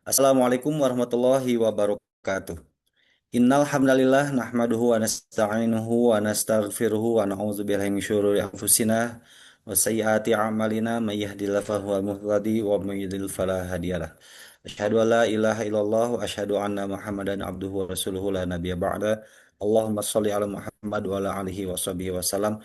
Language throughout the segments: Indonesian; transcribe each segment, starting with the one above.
Assalamualaikum warahmatullahi wabarakatuh. Innal hamdalillah nahmaduhu wa nasta'inuhu wa nastaghfiruhu wa na'udzu billahi min syururi anfusina wa sayyiati a'malina may yahdihillahu fahuwal muhtadi wa may yudlil fala hadiyalah. Asyhadu an la ilaha illallah wa asyhadu anna Muhammadan abduhu wa rasuluhu la nabiyya ba'da. Allahumma shalli ala Muhammad wa ala alihi wa sahbihi wa salam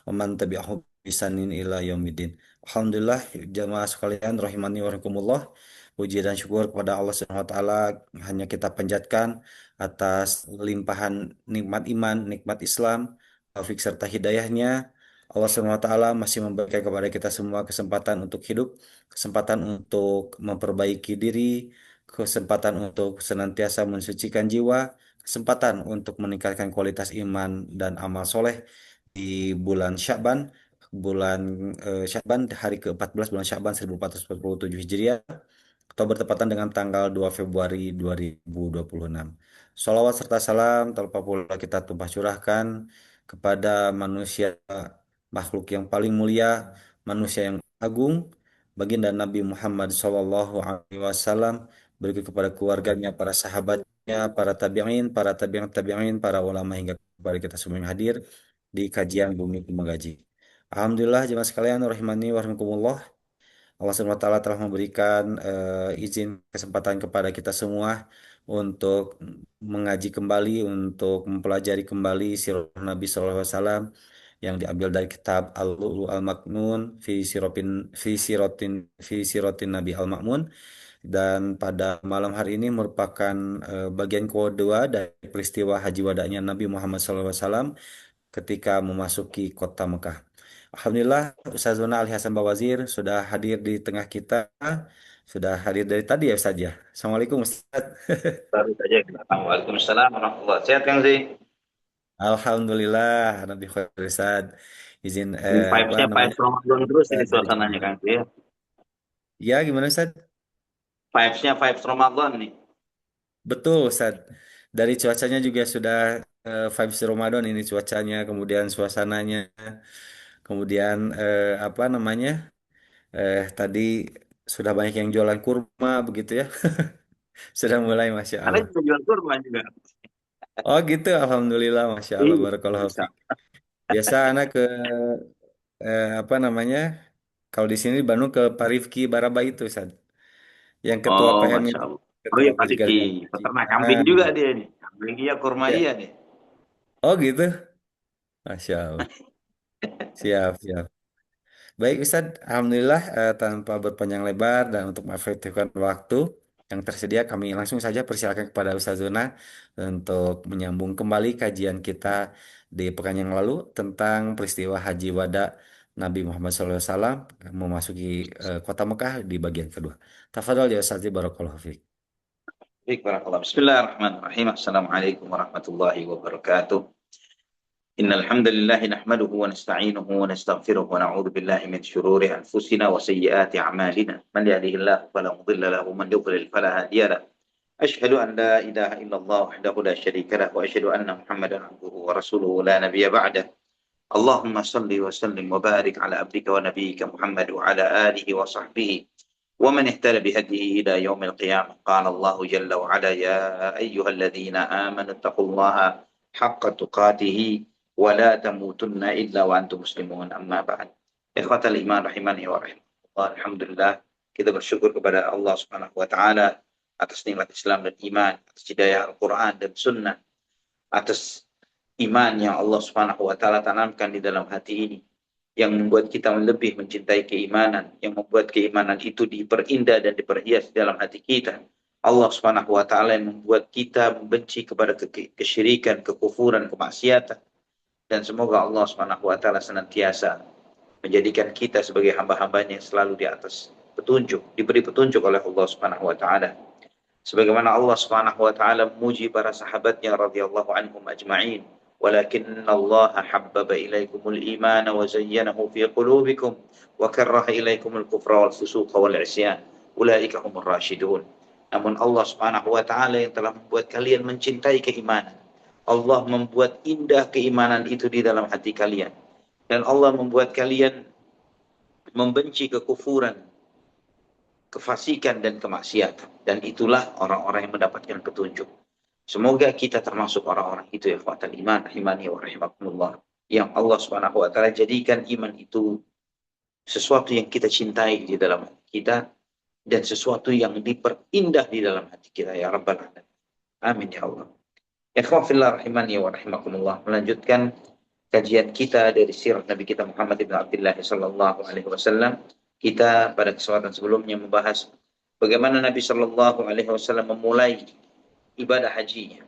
wa man tabi'ahum bi ihsanin ila yaumiddin. Alhamdulillah jamaah sekalian rahimani wa rahimakumullah. Puji dan syukur kepada Allah Subhanahu wa taala hanya kita panjatkan atas limpahan nikmat iman, nikmat Islam, taufik serta hidayahnya. Allah Subhanahu wa taala masih memberikan kepada kita semua kesempatan untuk hidup, kesempatan untuk memperbaiki diri, kesempatan untuk senantiasa mensucikan jiwa, kesempatan untuk meningkatkan kualitas iman dan amal soleh di bulan Sya'ban, bulan Sya'ban hari ke-14 bulan Sya'ban 1447 Hijriah atau bertepatan dengan tanggal 2 Februari 2026. Salawat serta salam tanpa pula kita tumpah curahkan kepada manusia makhluk yang paling mulia, manusia yang agung, baginda Nabi Muhammad SAW, berikut kepada keluarganya, para sahabatnya, para tabi'in tabi'in, para ulama hingga kepada kita semua yang hadir di kajian Bumi Pemagaji. Alhamdulillah jemaah sekalian rahimani wa rahimakumullah. Allah Subhanahu wa taala telah memberikan izin kesempatan kepada kita semua untuk mengaji kembali, untuk mempelajari kembali sirah Nabi Sallallahu Alaihi Wasallam yang diambil dari kitab Al-Lu'lu Al-Maknun fi sirotin Nabi Al-Makmun, dan pada malam hari ini merupakan bagian kedua dari peristiwa haji wadanya Nabi Muhammad SAW ketika memasuki kota Mekah. Alhamdulillah, Ustaz Zona Ali Hasan Bawazir sudah hadir di tengah kita. Sudah hadir dari tadi ya Ustaz ya. Assalamualaikum Ustaz. Baru saja kita datang. Waalaikumsalam warahmatullahi wabarakatuh. Sehat Kang Zi? Alhamdulillah, Nabi Khair Ustaz. Izin Ini apa vibes-nya namanya? vibes Ramadan terus ini Dari suasananya Kang Zi ya. ya gimana Ustaz? Vibes-nya vibes Ramadan nih. Betul Ustaz. Dari cuacanya juga sudah vibes Ramadan ini cuacanya, kemudian suasananya, kemudian apa namanya? Tadi sudah banyak yang jualan kurma begitu ya. Sudah mulai Masya Ada Allah. juga jual kurma juga. Oh gitu, Alhamdulillah, Masya Allah, Iya, Barakallahu bisa. fiik. Biasa anak ke apa namanya? Kalau di sini di Bandung ke Pak Rifki Baraba itu, Ustaz. Yang ketua Oh, PM Masya itu, Allah. Oh ketua iya Pak Diki, Jaringan Haji. peternak Ah, kambing juga dia nih. Kambing iya, kurma ya. iya nih. Oh gitu, Masya Allah. Siap, siap. Baik Ustaz, Alhamdulillah tanpa berpanjang lebar dan untuk mengefektifkan waktu yang tersedia, kami langsung saja persilakan kepada Ustaz Zuna untuk menyambung kembali kajian kita di pekan yang lalu tentang peristiwa Haji Wada Nabi Muhammad SAW memasuki kota Mekah di bagian kedua. Tafadhol ya Ustaz, barakallahu fiik. Baik, barakallah. Bismillahirrahmanirrahim. Assalamualaikum warahmatullahi wabarakatuh. إن الحمد لله نحمده ونستعينه ونستغفره ونعوذ بالله من شرور أنفسنا وسيئات أعمالنا من يهده الله فلا مضل له ومن يضلل فلا هادي له أشهد أن لا إله إلا الله وحده لا شريك له وأشهد أن محمدا عبده ورسوله لا نبي بعده اللهم صل وسلم وبارك على عبدك ونبيك محمد وعلى آله وصحبه ومن اهتدى بهديه إلى يوم القيامة قال الله جل وعلا يا أيها الذين آمنوا اتقوا الله حق تقاته ولا تموتن إلا وأنتم مسلمون أما بعد إخوة الإيمان rahimani wa rahimakumullah. Alhamdulillah, kita bersyukur kepada Allah Subhanahu wa taala atas nikmat Islam dan iman, atas hidayah Al-Qur'an dan sunnah, atas iman yang Allah Subhanahu wa taala tanamkan di dalam hati ini yang membuat kita lebih mencintai keimanan, yang membuat keimanan itu diperindah dan diperhias di dalam hati kita. Allah Subhanahu wa taala yang membuat kita membenci kepada kesyirikan, kekufuran, kemaksiatan. Dan semoga Allah Subhanahu wa taala senantiasa menjadikan kita sebagai hamba-hambanya yang selalu di atas petunjuk, diberi petunjuk oleh Allah Subhanahu wa taala. Sebagaimana Allah Subhanahu wa taala memuji para sahabatnya radhiyallahu anhum ajma'in. Walakin Allah habbaba ilaikumul iman wa zayyanahu fi qulubikum wa karraha ilaikumul kufra wal fusuqa wal isyan. Ulaika humur rasyidun. Namun Allah Subhanahu wa taala yang telah membuat kalian mencintai keimanan. Allah membuat indah keimanan itu di dalam hati kalian. Dan Allah membuat kalian membenci kekufuran, kefasikan dan kemaksiatan. Dan itulah orang-orang yang mendapatkan petunjuk. Semoga kita termasuk orang-orang itu ya ikhwatal iman rahimani wa rahimakumullah, yang Allah Subhanahu wa taala jadikan iman itu sesuatu yang kita cintai di dalam hati kita dan sesuatu yang diperindah di dalam hati kita ya rabbal alamin. Amin ya Allah. Ikhwan fillah rahimani wa rahimakumullah, melanjutkan kajian kita dari sirah Nabi kita Muhammad ibn Abdullah sallallahu alaihi wasallam. Kita pada kesempatan sebelumnya membahas bagaimana Nabi sallallahu alaihi wasallam memulai ibadah hajinya.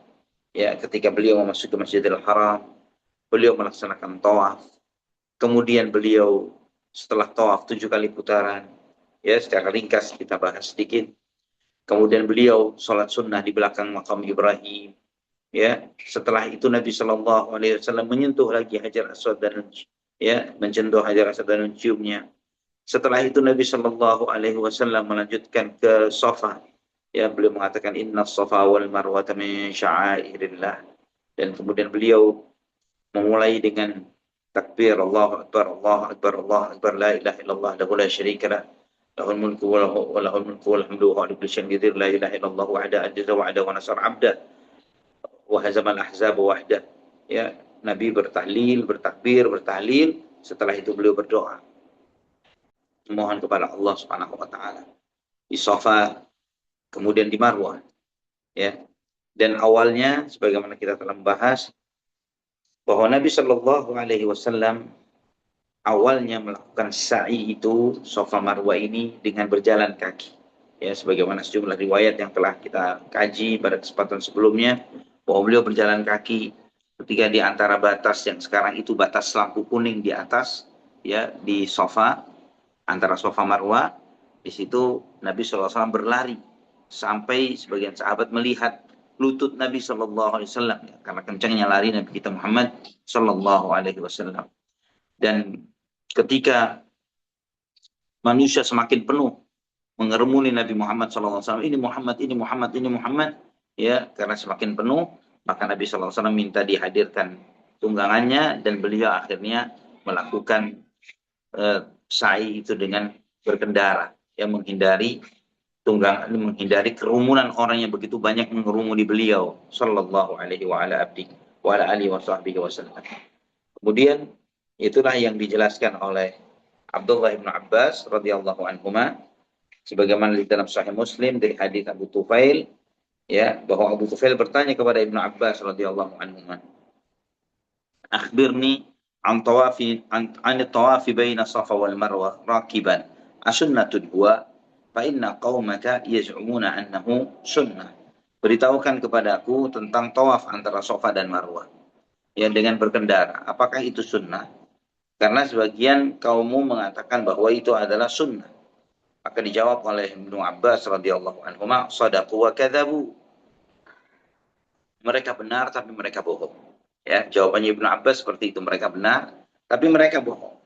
Ya, ketika beliau memasuki Masjidil Haram, beliau melaksanakan tawaf. Kemudian beliau setelah tawaf 7 kali putaran, ya secara ringkas kita bahas sedikit. Kemudian beliau sholat sunnah di belakang makam Ibrahim. Ya, setelah itu Nabi Shallallahu Alaihi Wasallam menyentuh lagi Hajar Aswad dan menyentuh Hajar Aswad dan menciumnya. Setelah itu Nabi Shallallahu Alaihi Wasallam melanjutkan ke Safa. Ya, beliau mengatakan Inna Safa wal Marwa min sya'airillah. Dan kemudian beliau memulai dengan takbir Allahu Akbar, Allahu Akbar, Allahu Akbar, la ilaha illallah, lahu la syarika lah, lahul mulku wa lahul mulku wal hamdu wa ala kulli syai'in qadir, la ilaha illallah wahda ajza wa'ada wa nasar 'abda wa hazamal ahzab wahda. Ya, Nabi bertahlil, bertakbir, bertahlil, setelah itu beliau berdoa. Mohon kepada Allah Subhanahu wa taala. Di Safa, kemudian di Marwah. Ya. Dan awalnya sebagaimana kita telah membahas bahwa Nabi Shallallahu Alaihi Wasallam awalnya melakukan sa'i itu Safa Marwah ini dengan berjalan kaki. Ya, sebagaimana sejumlah riwayat yang telah kita kaji pada kesempatan sebelumnya, bahwa beliau berjalan kaki ketika di antara batas yang sekarang itu batas lampu kuning di atas, ya di Safa, antara Safa Marwah, di situ Nabi SAW berlari sampai sebagian sahabat melihat lutut Nabi Shallallahu Alaihi Wasallam, ya, karena kencangnya lari Nabi kita Muhammad Shallallahu Alaihi Wasallam. Dan ketika manusia semakin penuh mengerumuni Nabi Muhammad Shallallahu Alaihi Wasallam, ini Muhammad, ini Muhammad, ini Muhammad, ya karena semakin penuh, maka Nabi Shallallahu Alaihi Wasallam minta dihadirkan tunggangannya dan beliau akhirnya melakukan sa'i itu dengan berkendara, yang menghindari menghindari kerumunan orang yang begitu banyak mengerumuni beliau sallallahu alaihi wa ala abdi wa ala alihi wa sahbihi wasallam. Kemudian itulah yang dijelaskan oleh Abdullah bin Abbas radhiyallahu anhuma sebagaimana di dalam Sahih Muslim dari hadis Abu Tufail, ya, bahwa Abu Tufail bertanya kepada Ibnu Abbas radhiyallahu anhuma, "Akhbirni an tawafi baina Safa wal Marwah rakiban asunnatun huwa fa inna qaumaka yaz'umuna annahu sunnah." Beritahukan kepadaku tentang tawaf antara Safa dan Marwah, ya, dengan berkendara. Apakah itu sunnah? Karena sebagian kaummu mengatakan bahwa itu adalah sunnah. Maka dijawab oleh Ibnu Abbas radhiyallahu anhuma, "Shadaqu wa kadzabu." Mereka benar tapi mereka bohong. Ya, jawabannya Ibnu Abbas seperti itu, mereka benar tapi mereka bohong.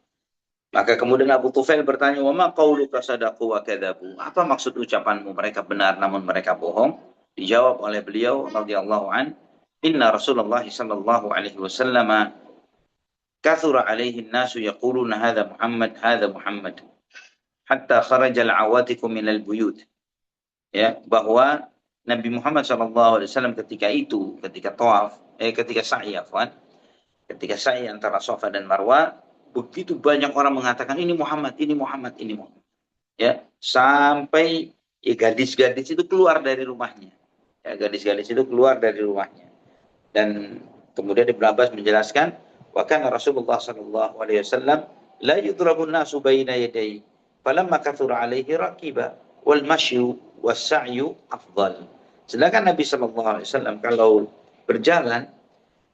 Maka kemudian Abu Tufail bertanya, "Wa ma qauluka sadaqu wa kadzabu?" Apa maksud ucapanmu mereka benar namun mereka bohong? Dijawab oleh beliau radhiyallahu an, "Inna Rasulullah sallallahu alaihi wasallam kathura alaihi an-nasu yaquluna hadza Muhammad hatta kharaja al-awatiku min al-buyut." Ya, bahwa Nabi Muhammad sallallahu alaihi wasallam ketika tawaf, ketika sa'i ketika sa'i antara Safa dan Marwah, begitu banyak orang mengatakan ini Muhammad, ini Muhammad, ini Muhammad. Ya, sampai gadis-gadis itu keluar dari rumahnya. Ya, gadis-gadis itu keluar dari rumahnya. Dan kemudian Ibnu Abbas menjelaskan, wa kana Rasulullah sallallahu alaihi wasallam la yudrabu an-nasu baina yadayhi, falamma kathura alaihi raqiba wal mashyu was sa'yu afdal. Sedangkan Nabi sallallahu alaihi wasallam kalau berjalan,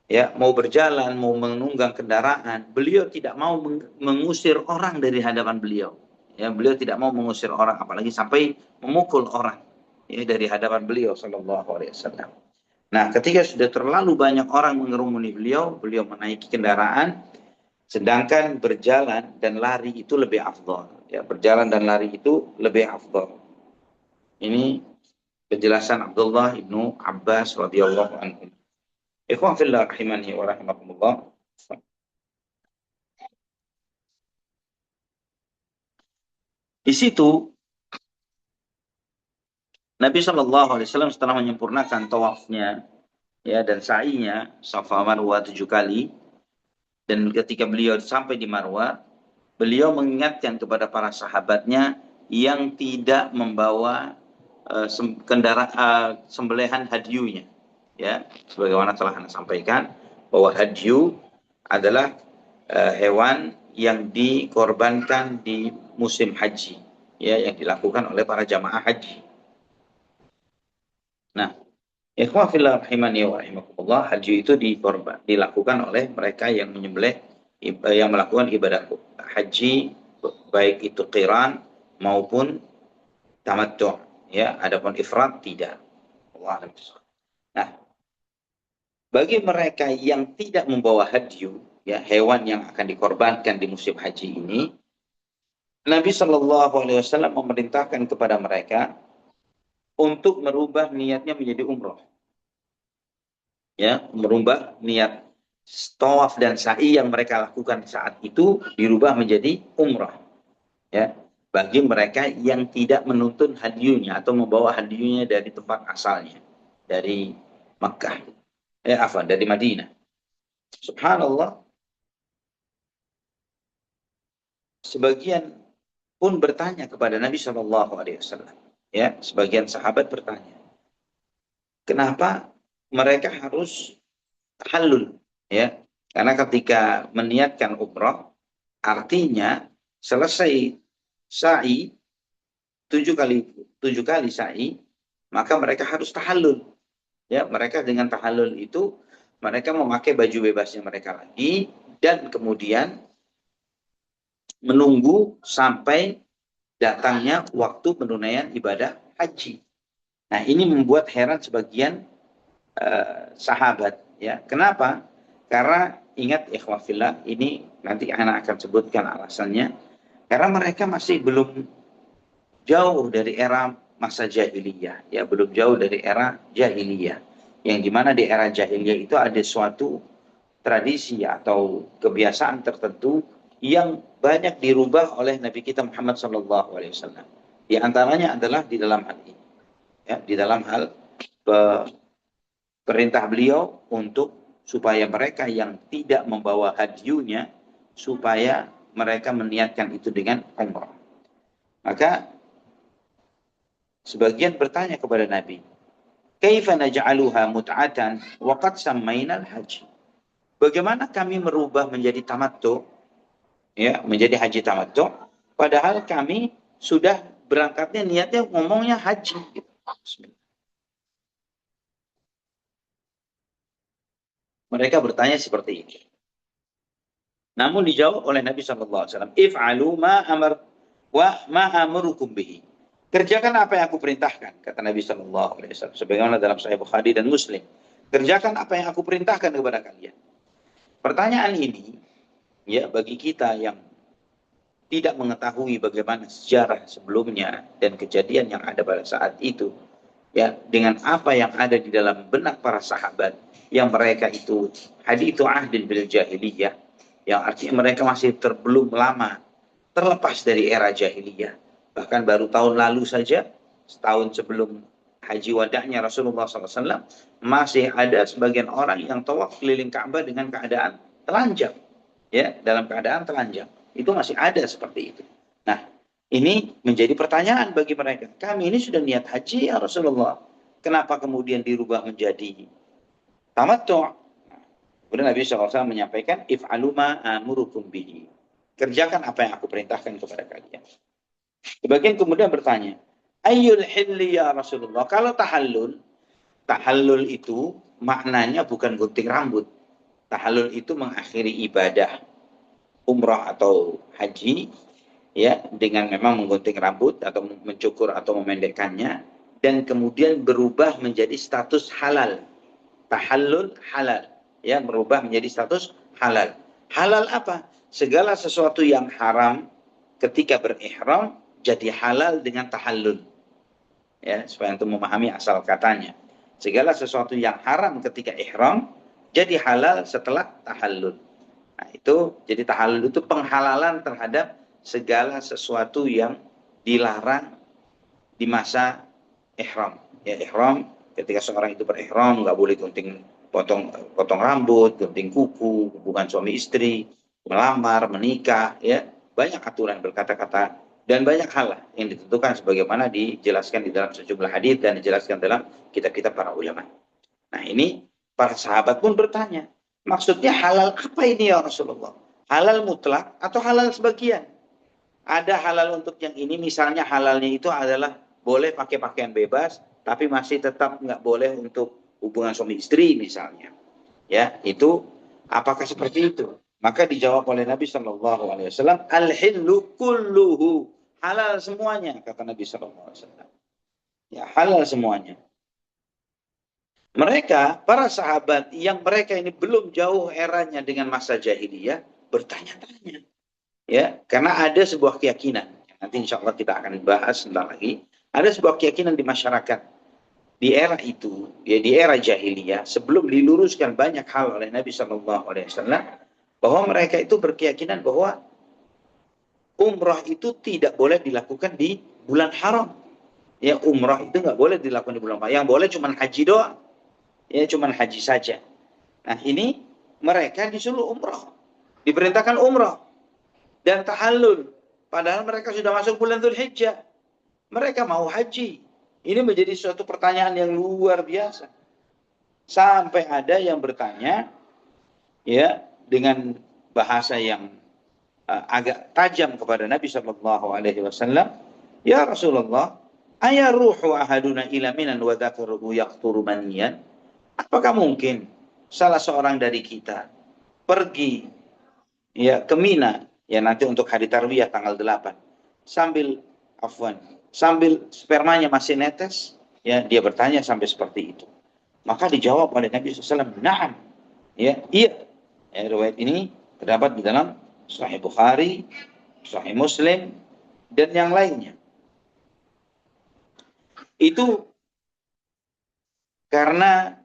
ya, mau berjalan, mau menunggang kendaraan, beliau tidak mau mengusir orang dari hadapan beliau. Ya, beliau tidak mau mengusir orang, apalagi sampai memukul orang, ya, dari hadapan beliau sallallahu alaihi wasallam. Nah, ketika sudah terlalu banyak orang mengerumuni beliau, beliau menaiki kendaraan, sedangkan berjalan dan lari itu lebih afdal. Ya, berjalan dan lari itu lebih afdal. Ini penjelasan Abdullah ibnu Abbas radhiyallahu anhu. Ikhwan fillah rahimani wa rahimakumullah. Di situ Nabi SAW setelah menyempurnakan tawafnya ya dan sa'inya Safa Marwah 7 kali, dan ketika beliau sampai di Marwah, beliau mengingatkan kepada para sahabatnya yang tidak membawa sembelihan hadyunya, ya, sebagaimana telah Anda sampaikan bahwa hadyu adalah hewan yang dikorbankan di musim haji, ya, yang dilakukan oleh para jamaah haji. Nah, ikhwah fillah rahimani wa rahimakumullah, haji itu dilakukan oleh mereka yang menyembelih, yang melakukan ibadah haji, baik itu qiran maupun tamattu', ya. Adapun ifrad tidak. Allah alam. Nah, bagi mereka yang tidak membawa hadyu, ya, hewan yang akan dikorbankan di musim haji ini, Nabi Shallallahu Alaihi Wasallam memerintahkan kepada mereka untuk merubah niatnya menjadi umroh, ya, merubah niat tawaf dan sa'i yang mereka lakukan saat itu dirubah menjadi umroh, ya, bagi mereka yang tidak menuntun hadyunya atau membawa hadyunya dari tempat asalnya, dari Makkah, dari Madinah. Subhanallah, sebagian pun bertanya kepada Nabi Shallallahu Alaihi Wasallam, ya, sebagian sahabat bertanya, kenapa mereka harus tahallul, ya, karena ketika meniatkan umroh artinya selesai sa'i 7 kali sa'i, maka mereka harus tahallul, ya. Mereka dengan tahallul itu mereka memakai baju bebasnya mereka lagi dan kemudian menunggu sampai datangnya waktu penunaian ibadah haji. Nah, ini membuat heran sebagian sahabat, ya. Kenapa? Karena ingat ikhwah fillah, ini nanti anak akan sebutkan alasannya. Karena mereka masih belum jauh dari era masa jahiliyah, ya, belum jauh dari era jahiliyah. Yang dimana di era jahiliyah itu ada suatu tradisi atau kebiasaan tertentu yang banyak dirubah oleh Nabi kita Muhammad SAW. Di antaranya adalah di dalam hal ini, ya, di dalam hal perintah beliau untuk supaya mereka yang tidak membawa hadyunya supaya mereka meniatkan itu dengan umrah. Maka sebagian bertanya kepada Nabi, "Kaifa naj'aluha mut'atan wa qad sammainal haji?" Bagaimana kami merubah menjadi tamattu, ya, menjadi haji tamattu, padahal kami sudah berangkatnya niatnya ngomongnya haji. Bismillah. Mereka bertanya seperti ini. Namun dijawab oleh Nabi SAW, "If'alu ma amar wa ma amurukum bihi." Kerjakan apa yang aku perintahkan, kata Nabi SAW. Sebagaimana dalam Sahih Bukhari dan Muslim. Kerjakan apa yang aku perintahkan kepada kalian. Pertanyaan ini, ya, bagi kita yang tidak mengetahui bagaimana sejarah sebelumnya dan kejadian yang ada pada saat itu, ya, dengan apa yang ada di dalam benak para sahabat yang mereka itu hadithu ahdin bil jahiliyah, yang artinya mereka masih belum lama terlepas dari era jahiliyah. Bahkan baru tahun lalu saja, setahun sebelum haji wadahnya Rasulullah SAW, masih ada sebagian orang yang tawaf keliling Ka'bah dengan keadaan telanjang, ya, dalam keadaan telanjang. Itu masih ada seperti itu. Nah, ini menjadi pertanyaan bagi mereka. Kami ini sudah niat haji ya Rasulullah. Kenapa kemudian dirubah menjadi tamattu'? Kemudian Nabi SAW menyampaikan, "If'alu ma amurukum bihi." Kerjakan apa yang aku perintahkan kepada kalian. Sebagian kemudian bertanya, "Ayyul hilli ya Rasulullah?" Kalau tahallul itu maknanya bukan gunting rambut. Tahallul itu mengakhiri ibadah umrah atau haji, ya, dengan memang menggunting rambut atau mencukur atau memendekkannya, dan kemudian berubah menjadi status halal. Tahallul halal, ya, berubah menjadi status halal. Halal apa? Segala sesuatu yang haram ketika berihram jadi halal dengan tahallul, ya, supaya untuk memahami asal katanya. Segala sesuatu yang haram ketika ihram jadi halal setelah tahallul. Nah, itu jadi tahallul itu penghalalan terhadap segala sesuatu yang dilarang di masa ihram. Ya, ihram ketika seorang itu berihram nggak boleh gunting, potong rambut, gunting kuku, hubungan suami istri, melamar, menikah, ya banyak aturan berkata-kata dan banyak hal lah yang ditentukan sebagaimana dijelaskan di dalam sejumlah hadis dan dijelaskan dalam kitab-kitab para ulama. Nah ini para sahabat pun bertanya, maksudnya halal apa ini ya Rasulullah? Halal mutlak atau halal sebagian? Ada halal untuk yang ini, misalnya halalnya itu adalah boleh pakai pakaian bebas, tapi masih tetap nggak boleh untuk hubungan suami istri misalnya. Ya, itu apakah seperti itu? Maka dijawab oleh Nabi Shallallahu Alaihi Wasallam, al-hillu kulluhu, halal semuanya, kata Nabi Shallallahu Alaihi Wasallam. Ya, halal semuanya. Mereka, para sahabat yang mereka ini belum jauh eranya dengan masa jahiliyah, bertanya-tanya. Ya, karena ada sebuah keyakinan. Nanti insya Allah kita akan bahas tentang lagi. Ada sebuah keyakinan di masyarakat di era itu, ya di era jahiliyah, sebelum diluruskan banyak hal oleh Nabi Shallallahu Alaihi Wasallam, bahwa mereka itu berkeyakinan bahwa umrah itu tidak boleh dilakukan di bulan haram. Ya, umrah itu nggak boleh dilakukan di bulan haram. Yang boleh cuma haji doang. Ya, cuma haji saja. Nah, ini mereka disuruh umrah. Diperintahkan umrah dan tahallul. Padahal mereka sudah masuk bulan Dzulhijjah. Mereka mau haji. Ini menjadi suatu pertanyaan yang luar biasa. Sampai ada yang bertanya, ya, dengan bahasa yang agak tajam kepada Nabi Shallallahu Alaihi Wasallam, ya Rasulullah, ayah ruhu ahaduna ila minan wa dzakaruhu yaqturu maniyan. Apakah mungkin salah seorang dari kita pergi, ya, ke Mina, ya nanti untuk hari Tarwiyah tanggal 8, sambil spermanya masih netes, ya dia bertanya sampai seperti itu. Maka dijawab oleh Nabi SAW, na'am, ya iya. Ya, riwayat ini terdapat di dalam Sahih Bukhari, Sahih Muslim, dan yang lainnya. Itu karena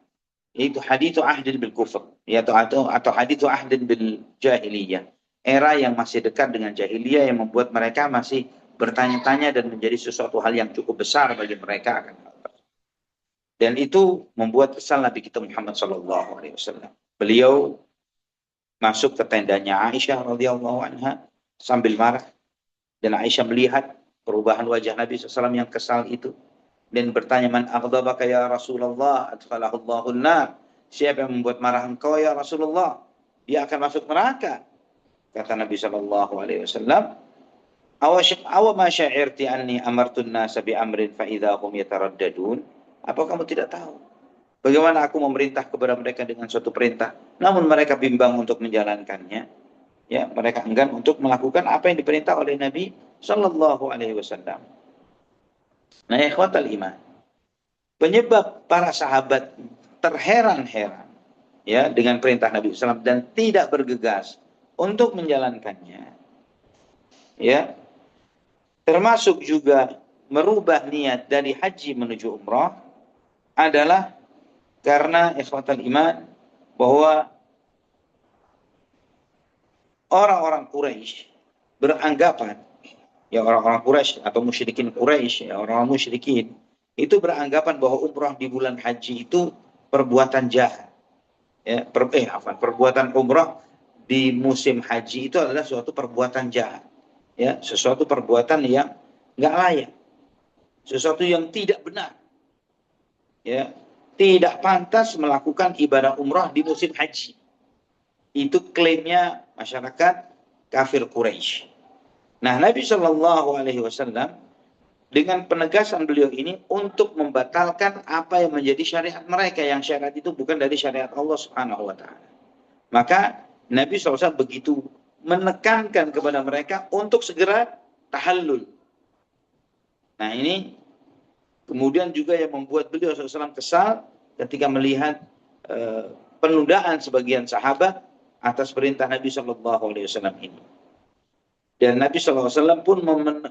itu hadithu ahdin bil kufr, ya, atau hadithu ahdin bil jahiliyah, era yang masih dekat dengan jahiliyah yang membuat mereka masih bertanya-tanya dan menjadi sesuatu hal yang cukup besar bagi mereka akan hal tersebut. Dan itu membuat kesal Nabi kita Muhammad Sallallahu Alaihi Wasallam. Beliau masuk ke tendanya Aisyah radhiyallahu anha sambil marah, dan Aisyah melihat perubahan wajah Nabi SAW yang kesal itu dan bertanya, man aghdabaka ya Rasulullah adkhalahu Allahun nar. Siapa yang membuat marah engkau ya Rasulullah, dia akan masuk neraka. Kata Nabi sallallahu alaihi wasallam, aw ma sya'irti anni amartun nasa bi amrin fa idza hum yataraddadun. Apa kamu tidak tahu bagaimana aku memerintah kepada mereka dengan suatu perintah, namun mereka bimbang untuk menjalankannya. Ya, mereka enggan untuk melakukan apa yang diperintah oleh Nabi sallallahu alaihi wasallam. Nah, ikhwatal iman, penyebab para sahabat terheran-heran, ya, dengan perintah Nabi SAW dan tidak bergegas untuk menjalankannya, ya, termasuk juga merubah niat dari haji menuju umrah, adalah karena ikhwatal iman bahwa orang-orang Quraisy beranggapan, ya, orang-orang Quraisy atau musyrikin Quraisy, ya, orang-orang musyrikin itu beranggapan bahwa umrah di bulan haji itu perbuatan jahat. Ya, perbuatan umrah di musim haji itu adalah suatu perbuatan jahat. Ya, sesuatu perbuatan yang nggak layak, sesuatu yang tidak benar. Ya, tidak pantas melakukan ibadah umrah di musim haji. Itu klaimnya masyarakat kafir Quraisy. Nah, Nabi Shallallahu Alaihi Wasallam dengan penegasan beliau ini untuk membatalkan apa yang menjadi syariat mereka, yang syariat itu bukan dari syariat Allah Subhanahu Wa Taala. Maka Nabi SAW begitu menekankan kepada mereka untuk segera tahallul. Nah, ini kemudian juga yang membuat beliau SAW kesal ketika melihat penundaan sebagian sahabat atas perintah Nabi SAW ini. Dan Nabi SAW pun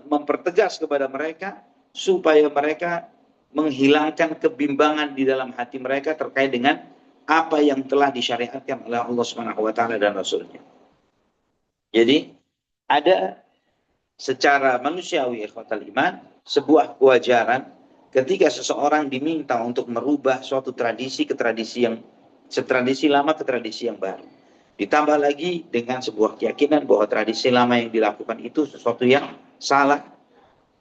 mempertegas kepada mereka supaya mereka menghilangkan kebimbangan di dalam hati mereka terkait dengan apa yang telah disyariatkan oleh Allah Subhanahu wa taala dan Rasulnya. Jadi ada secara manusiawi ikhwatal iman sebuah kewajaran ketika seseorang diminta untuk merubah suatu tradisi ke tradisi yang tradisi lama ke tradisi yang baru. Ditambah lagi dengan sebuah keyakinan bahwa tradisi lama yang dilakukan itu sesuatu yang salah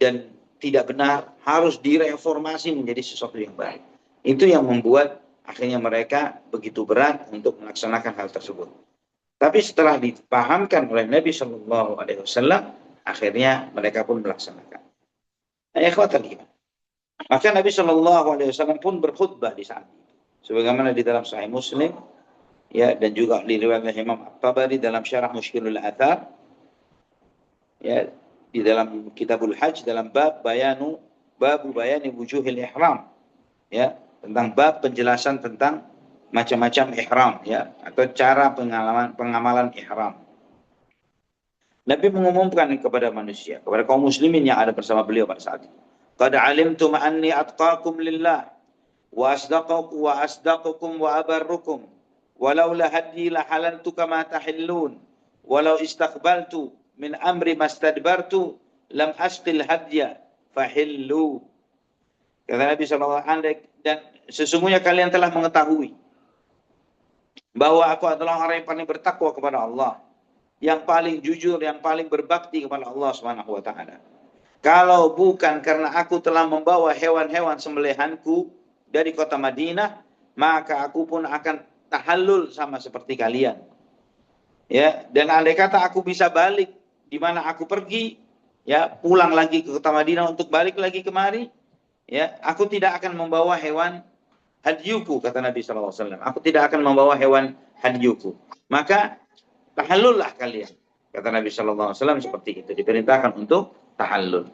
dan tidak benar, harus direformasi menjadi sesuatu yang baik. Itu yang membuat akhirnya mereka begitu berat untuk melaksanakan hal tersebut. Tapi setelah dipahamkan oleh Nabi Shallallahu Alaihi Wasallam, akhirnya mereka pun melaksanakan. Ikhwatal iman. Maka Nabi Shallallahu Alaihi Wasallam pun berkhutbah di saat itu, sebagaimana di dalam Sahih Muslim, ya, dan juga di riwayat Imam At-Tabari dalam Syarah Mushkilul Athar, ya, di dalam Kitabul Hajj dalam babu bayani wujuhil ihram, ya, tentang bab penjelasan tentang macam-macam ihram, ya, atau cara pengamalan ihram. Nabi mengumumkan kepada manusia, kepada kaum muslimin yang ada bersama beliau pada saat itu. Qad alimtum anni atqakum lillah wa asdaqukum wa abarrukum walaula hadyi la halaltu kama tahillun walau istaqbaltu min amri mastadbartu lam asqil hadya fahillu. Kata Nabi SAW, dan sesungguhnya kalian telah mengetahui bahwa aku adalah orang yang paling bertakwa kepada Allah, yang paling jujur, yang paling berbakti kepada Allah Subhanahu wa taala. Kalau bukan karena aku telah membawa hewan-hewan sembelihanku dari kota Madinah, maka aku pun akan tahallul sama seperti kalian. Ya, dan andai kata aku bisa balik di mana aku pergi, ya, pulang lagi ke kota Madinah untuk balik lagi kemari, ya, aku tidak akan membawa hewan hadyuku, kata Nabi SAW. Aku tidak akan membawa hewan hadyuku. Maka tahallullah kalian, kata Nabi SAW seperti itu. Diperintahkan untuk tahallul.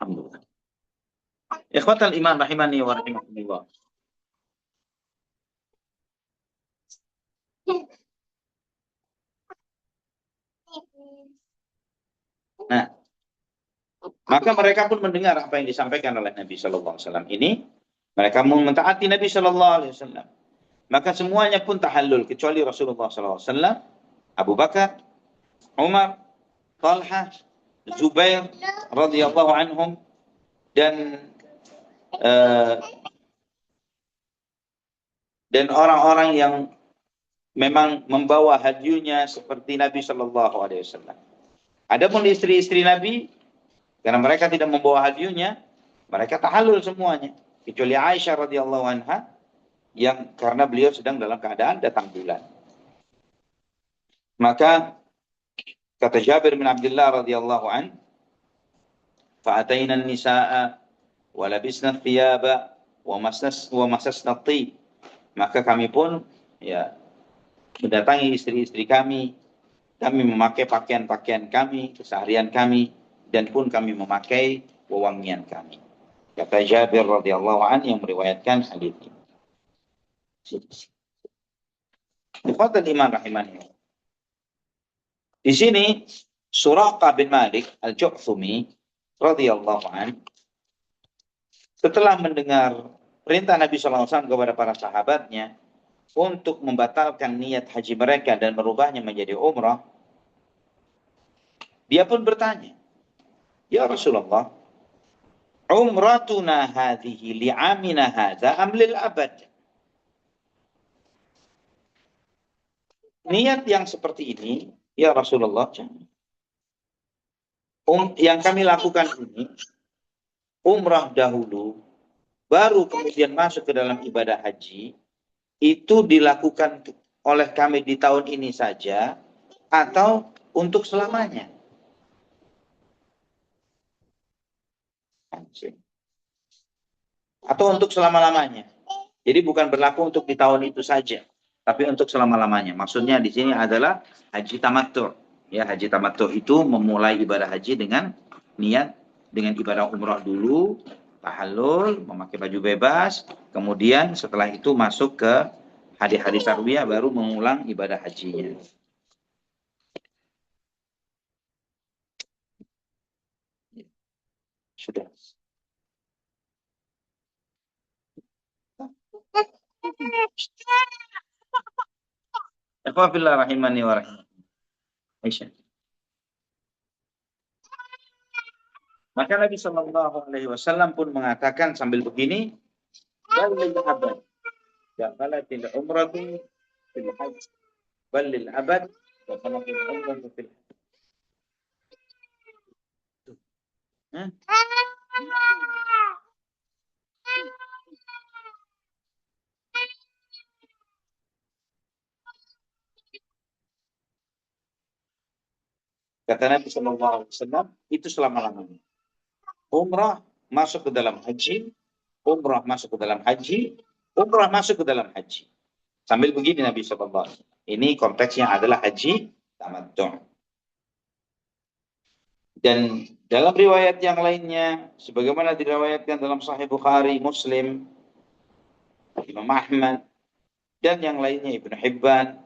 Alhamdulillah. Ikhwatal iman rahimani wa rahimakumullah. Nah, maka mereka pun mendengar apa yang disampaikan oleh Nabi Shallallahu Alaihi Wasallam ini. Mereka mentaati Nabi Shallallahu Alaihi Wasallam. Maka semuanya pun tahallul kecuali Rasulullah Shallallahu Alaihi Wasallam, Abu Bakar, Umar, Talha, Zubair radhiyallahu anhum, uh, dan orang-orang yang memang membawa hadyunya seperti Nabi Shallallahu Alaihi Wasallam. Adapun istri-istri Nabi, karena mereka tidak membawa hadyunya, mereka tahallul semuanya, kecuali Aisyah radhiyallahu anha, yang karena beliau sedang dalam keadaan datang bulan. Maka kata Jabir bin Abdullah radhiyallahu an, fa'atayna an-nisaa wa labisna thiyaba wa masasna at-tib. Maka kami pun, ya, mendatangi istri-istri kami memakai pakaian-pakaian kami, keseharian kami, dan pun kami memakai wewangian kami. Kata Jabir radhiyallahu an yang meriwayatkan hadis ini. Ikhwatul iman rahimani. Di sini Suraqah bin Malik Al-Ju'thumi radhiyallahu an, setelah mendengar perintah Nabi SAW kepada para sahabatnya untuk membatalkan niat haji mereka dan merubahnya menjadi umrah, dia pun bertanya, ya Rasulullah, umratuna hadhihi li'amina hadha am lil abad? Niat yang seperti ini, ya Rasulullah, yang kami lakukan ini umrah dahulu, baru kemudian masuk ke dalam ibadah haji, itu dilakukan oleh kami di tahun ini saja atau untuk selamanya? Atau untuk selama-lamanya? Jadi bukan berlaku untuk di tahun itu saja, tapi untuk selama-lamanya. Maksudnya di sini adalah haji tamattu. Ya, haji tamattu itu memulai ibadah haji dengan niat dengan ibadah umrah dulu, tahallul, memakai baju bebas, kemudian setelah itu masuk ke hari-hari tarwiyah baru mengulang ibadah hajinya. Sudah. Ikhwafillah rahimani wa rahimah. Aisyah. Maka Nabi Shallallahu Alaihi Wasallam pun mengatakan sambil begini, balil abad, dakalatil umratu fil hajj, balil abad, dakalatil umratu fil hajj. Kata Nabi Shallallahu Alaihi Wasallam, itu selama-lamanya. Umrah masuk ke dalam haji, umrah masuk ke dalam haji, umrah masuk ke dalam haji. Sambil begini Nabi SAW. Ini konteksnya adalah haji tamattu'. Dan dalam riwayat yang lainnya, sebagaimana diriwayatkan dalam Sahih Bukhari, Muslim, Imam Ahmad, dan yang lainnya Ibnu Hibban,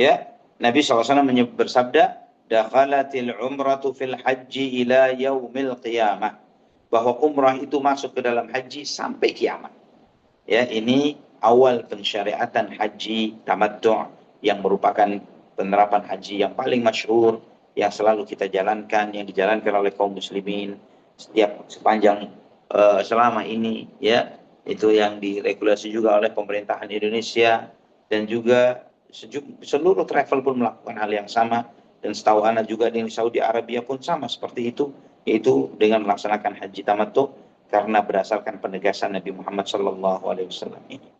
ya, Nabi SAW bersabda, dakhalatil umratu fil haji ila yaumil qiyamah. Bahwa umrah itu masuk ke dalam haji sampai kiamat. Ya, ini awal pensyariatan haji tamattu' yang merupakan penerapan haji yang paling masyhur yang selalu kita jalankan, yang dijalankan oleh kaum muslimin sepanjang selama ini, ya, itu yang diregulasi juga oleh pemerintahan Indonesia, dan juga seluruh travel pun melakukan hal yang sama, dan setahu ana juga di Saudi Arabia pun sama seperti itu, yaitu dengan melaksanakan haji tamattu' karena berdasarkan penegasan Nabi Muhammad Sallallahu Alaihi Wasallam ini.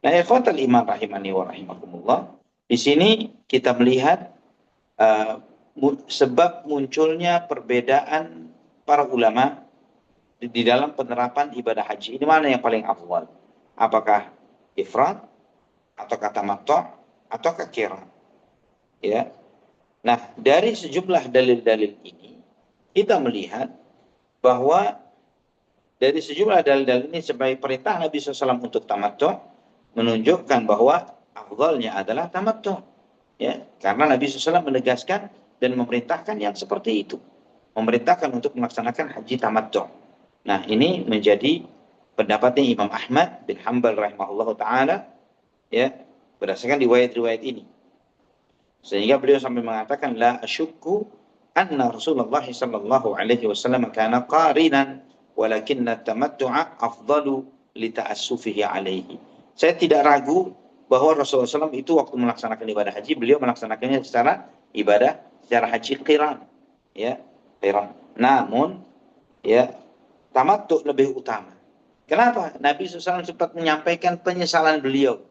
Nah, ikhwatal iman rahimani wa rahimakumullah, di sini kita melihat sebab munculnya perbedaan para ulama di dalam penerapan ibadah haji. Ini mana yang paling afdal? Apakah ifrad, ataukah tamattu', ataukah qiran? Ya. Nah, dari sejumlah dalil-dalil ini kita melihat bahwa dari sejumlah dalil-dalil ini sebagai perintah Nabi SAW untuk tamattu' menunjukkan bahwa afdalnya adalah tamattu'. Ya, karena Nabi SAW menegaskan dan memerintahkan yang seperti itu. Memerintahkan untuk melaksanakan haji tamattu'. Nah, ini menjadi pendapatnya Imam Ahmad bin Hanbal rahimahullah ta'ala, ya, berdasarkan riwayat-riwayat ini. Sehingga beliau sampai mengatakan, la asyukku anna Rasulullah sallallahu alaihi wasallam kana qarinan walakinna tamattu'a afdalu li ta'assufihi alaihi. Saya tidak ragu bahwa Rasulullah SAW itu waktu melaksanakan ibadah haji, beliau melaksanakannya secara haji qiran, ya, qiran. Namun, ya, tamattu' lebih utama. Kenapa? Nabi SAW sempat menyampaikan penyesalan beliau,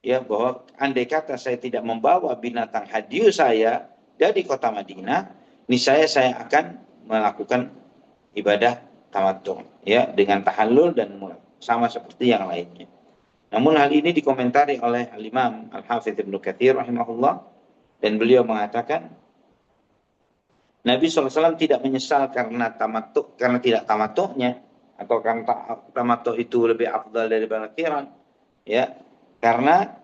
ya, bahwa andai kata saya tidak membawa binatang hadiu saya dari kota Madinah, niscaya saya akan melakukan ibadah tamattu', ya, dengan tahallul dan mulak, sama seperti yang lainnya. Namun hal ini dikomentari oleh Al-Imam Al-Hafidz Ibnu Katsir rahimahullah, dan beliau mengatakan Nabi SAW tidak menyesal karena tidak tamattu'nya, atau karena tamattu' itu lebih afdal daripada qiran, ya, karena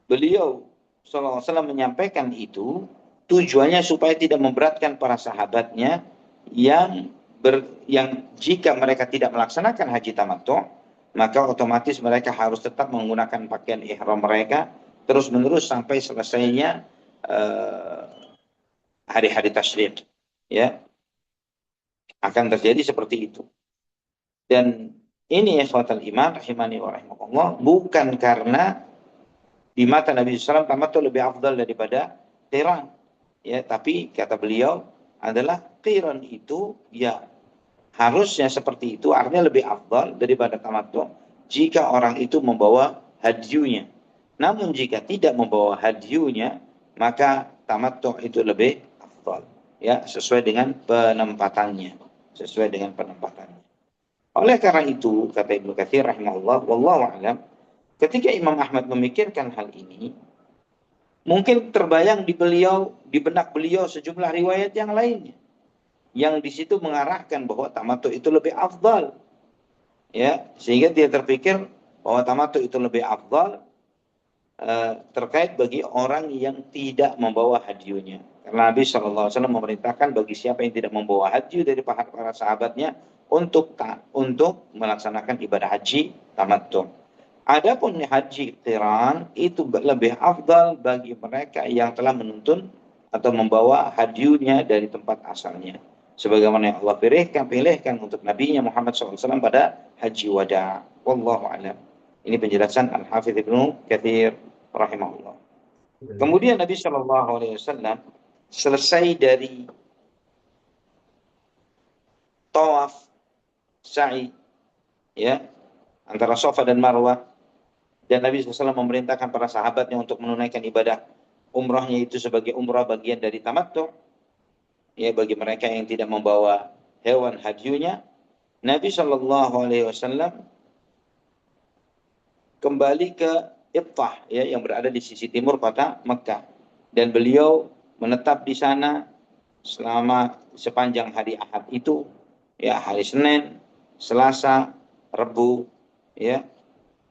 beliau SAW menyampaikan itu tujuannya supaya tidak memberatkan para sahabatnya yang jika mereka tidak melaksanakan haji tamattu', maka otomatis mereka harus tetap menggunakan pakaian ihram mereka terus-menerus sampai selesainya hari-hari tasyrik, ya, akan terjadi seperti itu. Dan ini ikhwatal iman rahimani wa rahimakumullah, bukan karena di mata Nabi SAW tamattu' lebih afdal daripada qiran, ya, tapi kata beliau adalah qiran itu, ya, harusnya seperti itu, artinya lebih afdal daripada tamattu' jika orang itu membawa hadyunya. Namun jika tidak membawa hadyunya, maka tamattu' itu lebih afdal, ya, sesuai dengan penempatannya, Oleh karena itu, kata Ibnu Katsir rahimahullah, wallahu a'lam, ketika Imam Ahmad memikirkan hal ini, mungkin terbayang di benak beliau sejumlah riwayat yang lainnya, yang di situ mengarahkan bahwa tamattu' itu lebih afdal, ya, sehingga dia terpikir bahwa tamattu' itu lebih afdal terkait bagi orang yang tidak membawa hadyunya. Karena Nabi SAW memerintahkan bagi siapa yang tidak membawa hadyu dari para sahabatnya untuk melaksanakan ibadah haji tamattu'. Adapun haji qiran itu lebih afdal bagi mereka yang telah menuntun atau membawa hadyunya dari tempat asalnya. sebagaimana yang Allah pilihkan untuk Nabi Muhammad SAW pada haji wada. Wallahu a'lam. Ini penjelasan Al-Hafidz Ibnu Katsir rahimahullah. Kemudian Nabi Shallallahu Alaihi Wasallam selesai dari tawaf sa'i, ya, antara Safa dan Marwah, dan Nabi SAW memerintahkan para sahabatnya untuk menunaikan ibadah umrahnya itu sebagai umrah bagian dari tamattu, ya, bagi mereka yang tidak membawa hewan hadyunya. Nabi Shallallahu Alaihi Wasallam kembali ke Ibtah, ya, yang berada di sisi timur kota Mekah, dan beliau menetap di sana selama sepanjang hari Ahad itu, ya, hari Senin, Selasa, Rabu, ya,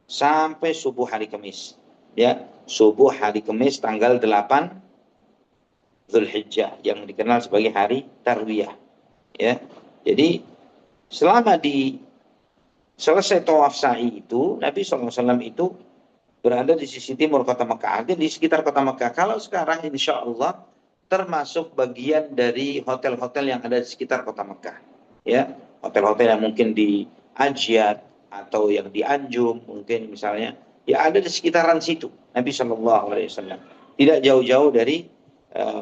sampai subuh hari Kamis, ya, subuh hari Kamis tanggal 8 Zulhijjah yang dikenal sebagai hari Tarwiyah, ya. Jadi selama di selesai tawaf sa'i itu, Nabi SAW itu berada di sisi timur kota Mekah, artinya di sekitar kota Mekah. Kalau sekarang insya Allah termasuk bagian dari hotel-hotel yang ada di sekitar kota Mekah, ya, hotel-hotel yang mungkin di Ajiat atau yang di Anjum mungkin misalnya, ya, ada di sekitaran situ. Nabi Shallallahu Alaihi Wasallam tidak jauh-jauh dari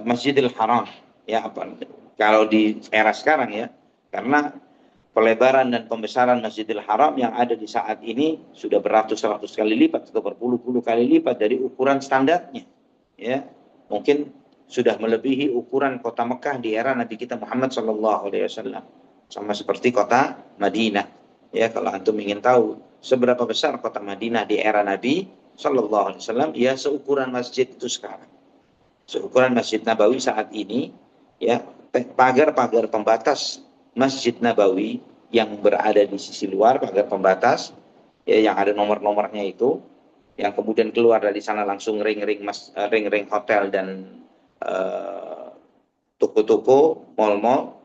Masjidil Haram, ya, apa kalau di era sekarang, ya, karena pelebaran dan pembesaran Masjidil Haram yang ada di saat ini sudah beratus-ratus kali lipat atau berpuluh-puluh kali lipat dari ukuran standarnya, ya, mungkin sudah melebihi ukuran kota Mekah di era Nabi kita Muhammad Sallallahu Alaihi Wasallam, sama seperti kota Madinah, ya. Kalau antum ingin tahu seberapa besar kota Madinah di era Nabi Sallallahu Alaihi Wasallam, ya, seukuran masjid itu sekarang, seukuran Masjid Nabawi saat ini, ya, pagar-pagar pembatas Masjid Nabawi yang berada di sisi luar, pagar pembatas, ya, yang ada nomor-nomornya itu, yang kemudian keluar dari sana langsung ring-ring hotel dan toko-toko, mal-mal.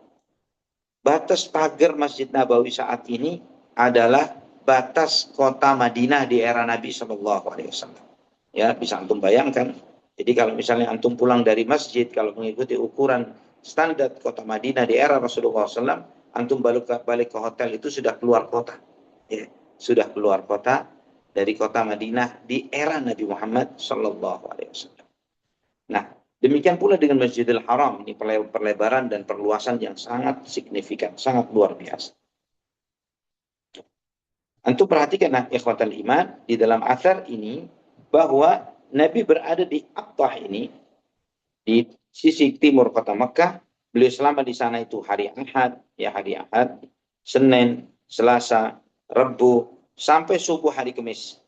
Batas pagar Masjid Nabawi saat ini adalah batas kota Madinah di era Nabi Shallallahu Alaihi Wasallam. Ya, bisa antum bayangkan. Jadi kalau misalnya antum pulang dari masjid, kalau mengikuti ukuran standar kota Madinah di era Rasulullah SAW, antum balik ke hotel itu sudah keluar kota, ya, sudah keluar kota dari kota Madinah di era Nabi Muhammad Sallallahu Alaihi Wasallam. Nah, demikian pula dengan Masjidil Haram, ini perlebaran dan perluasan yang sangat signifikan, sangat luar biasa. Antum perhatikan, nah, ikhwatal iman, di dalam athar ini bahwa Nabi berada di Aqtah ini, di sisi timur kota Mekah. Beliau selama di sana itu hari Ahad, ya, hari Ahad, Senin, Selasa, Rabu, sampai subuh hari Kamis.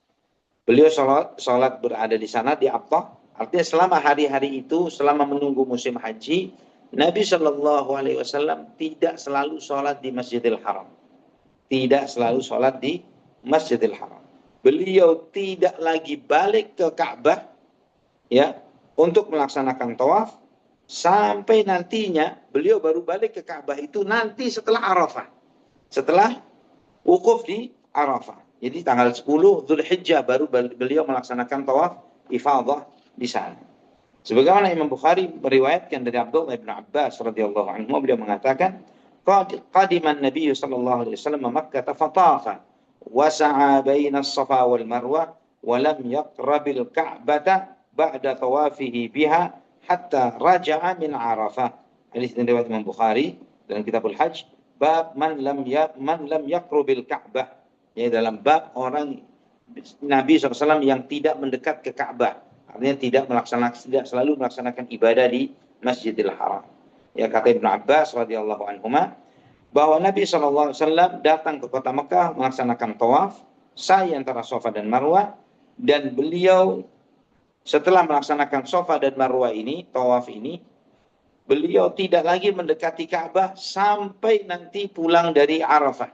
Beliau sholat berada di sana di Aqtah. Artinya selama hari-hari itu, selama menunggu musim haji, Nabi Shallallahu Alaihi Wasallam tidak selalu sholat di Masjidil Haram, tidak selalu sholat di Masjidil Haram. Beliau tidak lagi balik ke Ka'bah, ya, untuk melaksanakan tawaf, sampai nantinya beliau baru balik ke Ka'bah itu nanti setelah Arafah, setelah wukuf di Arafah. Jadi tanggal 10 Zulhijjah baru beliau melaksanakan tawaf ifadah di sana. Sebagaimana Imam Bukhari meriwayatkan dari Abdullah bin Abbas radhiyallahu anhu, beliau mengatakan, qadiman Nabi sallallahu alaihi wasallam Makkah fatafa wa sa'a baina as-Safa wal Marwah wa lam yaqrabil Ka'bata ba'da tawafihi biha hatta raja'a min Arafah. Hadis ini riwayat Imam Bukhari dalam Kitabul Hajj, bab man lam yaqrubil Ka'bah, ya, dalam bab orang Nabi SAW yang tidak mendekat ke Ka'bah, artinya tidak selalu melaksanakan ibadah di Masjidil Haram. Ya, kata Ibnu Abbas radhiyallahu anhuma bahwa Nabi SAW datang ke kota Mekah melaksanakan tawaf sa'i antara Safa dan Marwah, dan beliau setelah melaksanakan Safa dan Marwah ini, tawaf ini, beliau tidak lagi mendekati Ka'bah sampai nanti pulang dari Arafah.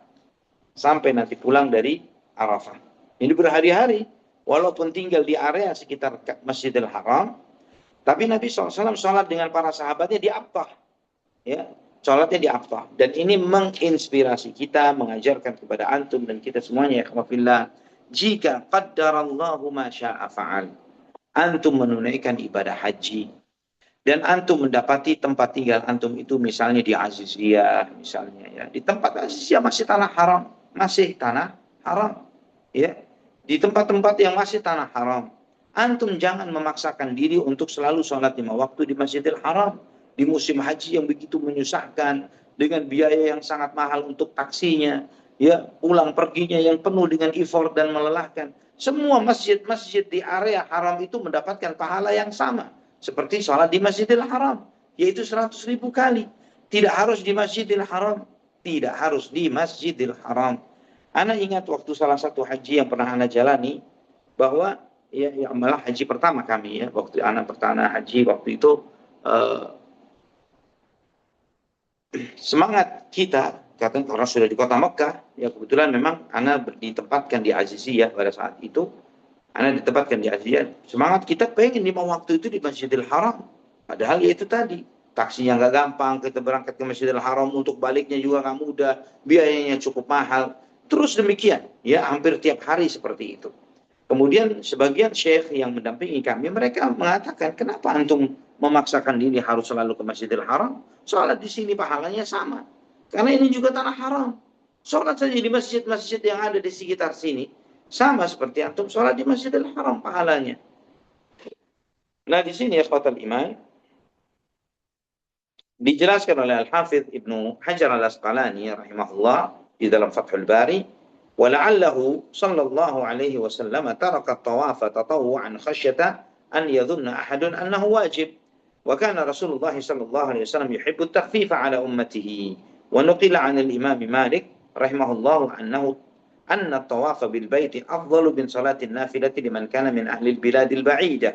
Sampai nanti pulang dari Arafah. Ini berhari-hari, walaupun tinggal di area sekitar Masjidil Haram, tapi Nabi SAW sholat dengan para sahabatnya di Aqtah, ya, sholatnya di Aqtah. Dan ini menginspirasi kita, mengajarkan kepada antum dan kita semuanya, ya khawafillah, jika qaddarallahu ma sya'a fa'al, antum menunaikan ibadah haji, dan antum mendapati tempat tinggal antum itu misalnya di Aziziyah, misalnya ya, di tempat Aziziyah masih tanah haram, masih tanah haram, ya, di tempat-tempat yang masih tanah haram, antum jangan memaksakan diri untuk selalu sholat 5 waktu di Masjidil Haram di musim haji yang begitu menyusahkan dengan biaya yang sangat mahal untuk taksinya, ya, pulang perginya yang penuh dengan effort dan melelahkan. Semua masjid-masjid di area haram itu mendapatkan pahala yang sama seperti sholat di Masjidil Haram, yaitu 100.000 kali. Tidak harus di Masjidil Haram, tidak harus di Masjidil Haram. Ana ingat waktu salah satu haji yang pernah Ana jalani, bahwa ya malah haji pertama kami ya, waktu Ana pertama haji waktu itu, semangat kita katanya karena sudah di kota Mekah, ya kebetulan memang Ana ditempatkan di Aziziyah pada saat itu. Ana ditempatkan di Aziziyah, semangat kita pengen 5 waktu itu di Masjidil Haram, padahal ya itu tadi taksinya nggak gampang, kita berangkat ke Masjidil Haram untuk baliknya juga nggak mudah, biayanya cukup mahal, terus demikian ya hampir tiap hari seperti itu. Kemudian sebagian syekh yang mendampingi kami, mereka mengatakan, kenapa antum memaksakan diri harus selalu ke Masjidil Haram? Sholat di sini pahalanya sama. Karena ini juga tanah haram. Sholat saja di masjid-masjid yang ada di sekitar sini, sama seperti antum sholat di Masjidil Haram pahalanya. Nah di sini ya ikhwatal iman, dijelaskan oleh Al-Hafidh Ibnu Hajar Al-Asqalani rahimahullah di dalam Fathul Bari, ولعله صلى الله عليه وسلم ترك الطواف تطوعا خشية أن يظن أحد أنه واجب وكان رسول الله صلى الله عليه وسلم يحب التخفيف على أمته ونقل عن الإمام مالك رحمه الله أن الطواف بالبيت أفضل من صلاة النافلة لمن كان من أهل البلاد البعيدة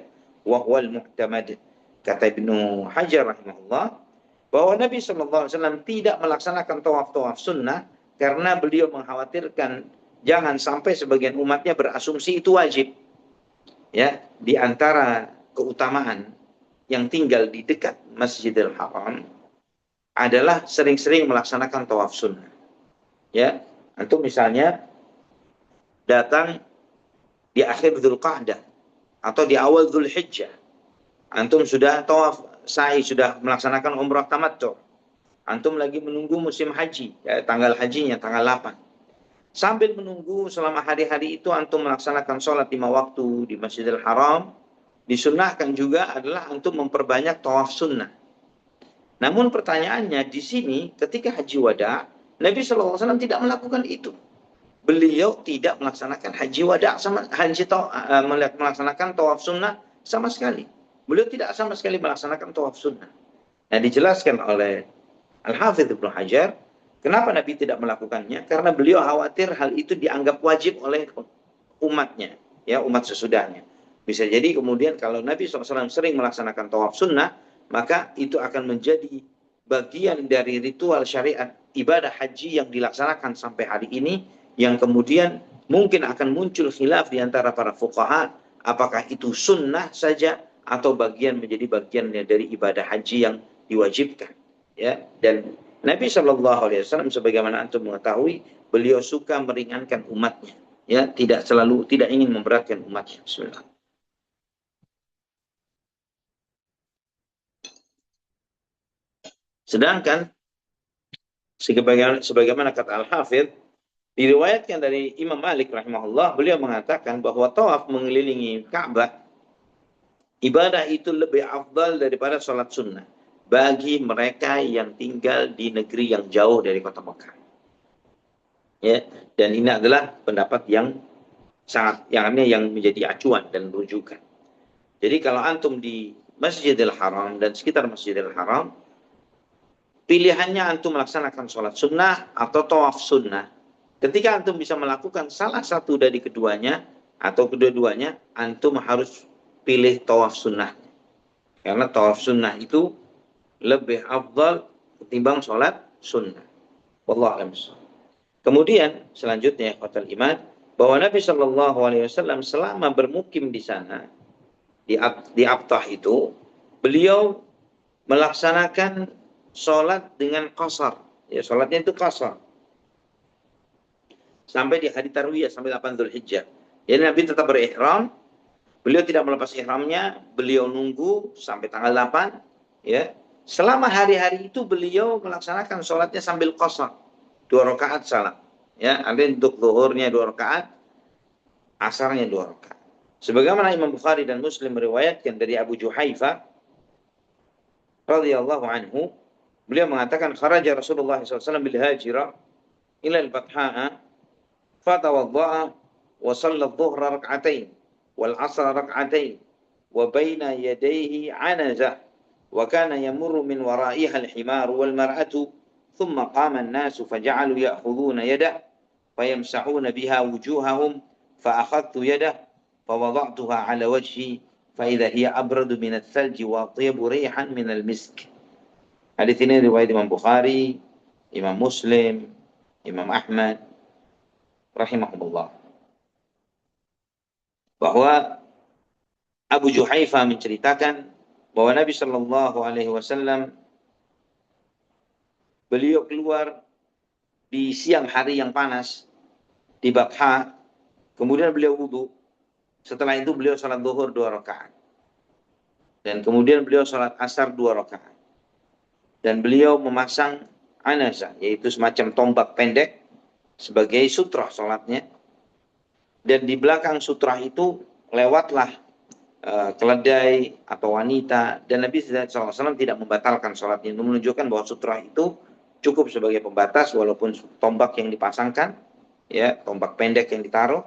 وهو المعتمد. Kata Ibnu Hajar rahimahullah bahwa Nabi SAW tidak melaksanakan tawaf-tawaf sunnah karena beliau mengkhawatirkan jangan sampai sebagian umatnya berasumsi itu wajib. Ya, di antara keutamaan yang tinggal di dekat Masjidil Haram adalah sering-sering melaksanakan tawaf sunnah. Ya, antum misalnya datang di akhir Dzulqa'dah atau di awal Dzulhijjah, antum sudah tawaf sa'i, sudah melaksanakan umrah tamattu. Antum lagi menunggu musim haji, ya, tanggal hajinya tanggal 8. Sambil menunggu selama hari-hari itu antum melaksanakan sholat 5 waktu di Masjidil Haram. Disunnahkan juga adalah antum memperbanyak tawaf sunnah. Namun pertanyaannya di sini ketika haji wada, Nabi SAW tidak melakukan itu. Beliau tidak melaksanakan haji wada melaksanakan tawaf sunnah sama sekali. Beliau tidak sama sekali melaksanakan tawaf sunnah. Nah dijelaskan oleh Al-Hafidh Ibnu Hajar, kenapa Nabi tidak melakukannya? Karena beliau khawatir hal itu dianggap wajib oleh umatnya, ya, umat sesudahnya. Bisa jadi kemudian kalau Nabi SAW sering melaksanakan tawaf sunnah, maka itu akan menjadi bagian dari ritual syariat ibadah haji yang dilaksanakan sampai hari ini, yang kemudian mungkin akan muncul khilaf di antara para fuqaha, apakah itu sunnah saja atau menjadi bagian dari ibadah haji yang diwajibkan. Ya, dan Nabi SAW sebagaimana antum mengetahui, beliau suka meringankan umatnya, ya, tidak ingin memberatkan umatnya. Bismillah. Sedangkan sebagaimana kata Al-Hafidh, diriwayatkan dari Imam Malik rahimahullah, beliau mengatakan bahwa tawaf mengelilingi Ka'bah ibadah itu lebih afdal daripada sholat sunnah bagi mereka yang tinggal di negeri yang jauh dari kota Mekah. Ya, dan ini adalah pendapat yang menjadi acuan dan rujukan. Jadi kalau antum di Masjidil Haram dan sekitar Masjidil Haram, pilihannya antum melaksanakan sholat sunnah atau tawaf sunnah. Ketika antum bisa melakukan salah satu dari keduanya atau kedua-duanya, antum harus pilih tawaf sunnah. Karena tawaf sunnah itu lebih afdal ketimbang sholat sunnah. Wallahu a'lam. Kemudian selanjutnya khotul iman, bahwa Nabi SAW selama bermukim di sana di Abtah itu, beliau melaksanakan sholat dengan qasar. Ya, sholatnya itu qasar sampai di hari Tarwiyah, sampai 8 Dzulhijjah. Jadi Nabi tetap berihram, beliau tidak melepas ihramnya, beliau nunggu sampai tanggal 8. ya, selama hari-hari itu beliau melaksanakan sholatnya sambil qasar, 2 rakaat salam. Ya, ada untuk zuhurnya 2 rakaat, asarnya 2 rakaat. Sebagaimana Imam Bukhari dan Muslim meriwayatkan dari Abu Juhaifa radhiyallahu anhu, beliau mengatakan kharaja Rasulullah SAW bil hajira ila al-batha'a fatawadda'a wa shalla adh-dhuhra rak'atain wal 'asra rak'atain wa baina yadayhi 'anaza wa kana yamurru min wara'iha al-himar wal mar'atu thumma qama an-nasu faja'alu ya'khudhuna yadahu fayamsahuna biha wujuhahum fa akhadtu yadahu fa wada'tuha 'ala wajhi فإذا هي أبرد من الثلج وأطيب ريحا من المسك. Hadis ini riwayat Imam Bukhari, Imam Muslim, Imam Ahmad rahimahumullah. Bahwa Abu Juhaifa menceritakan bahwa Nabi Shallallahu alaihi wasallam beliau keluar di siang hari yang panas di Batha, kemudian beliau wudu. Setelah itu beliau salat zuhur 2 rakaat. Dan kemudian beliau salat asar 2 rakaat. Dan beliau memasang anaza, yaitu semacam tombak pendek sebagai sutrah salatnya. Dan di belakang sutrah itu lewatlah keledai atau wanita. Dan Nabi SAW tidak membatalkan salatnya. Itu menunjukkan bahwa sutrah itu cukup sebagai pembatas walaupun tombak yang dipasangkan, ya, tombak pendek yang ditaruh,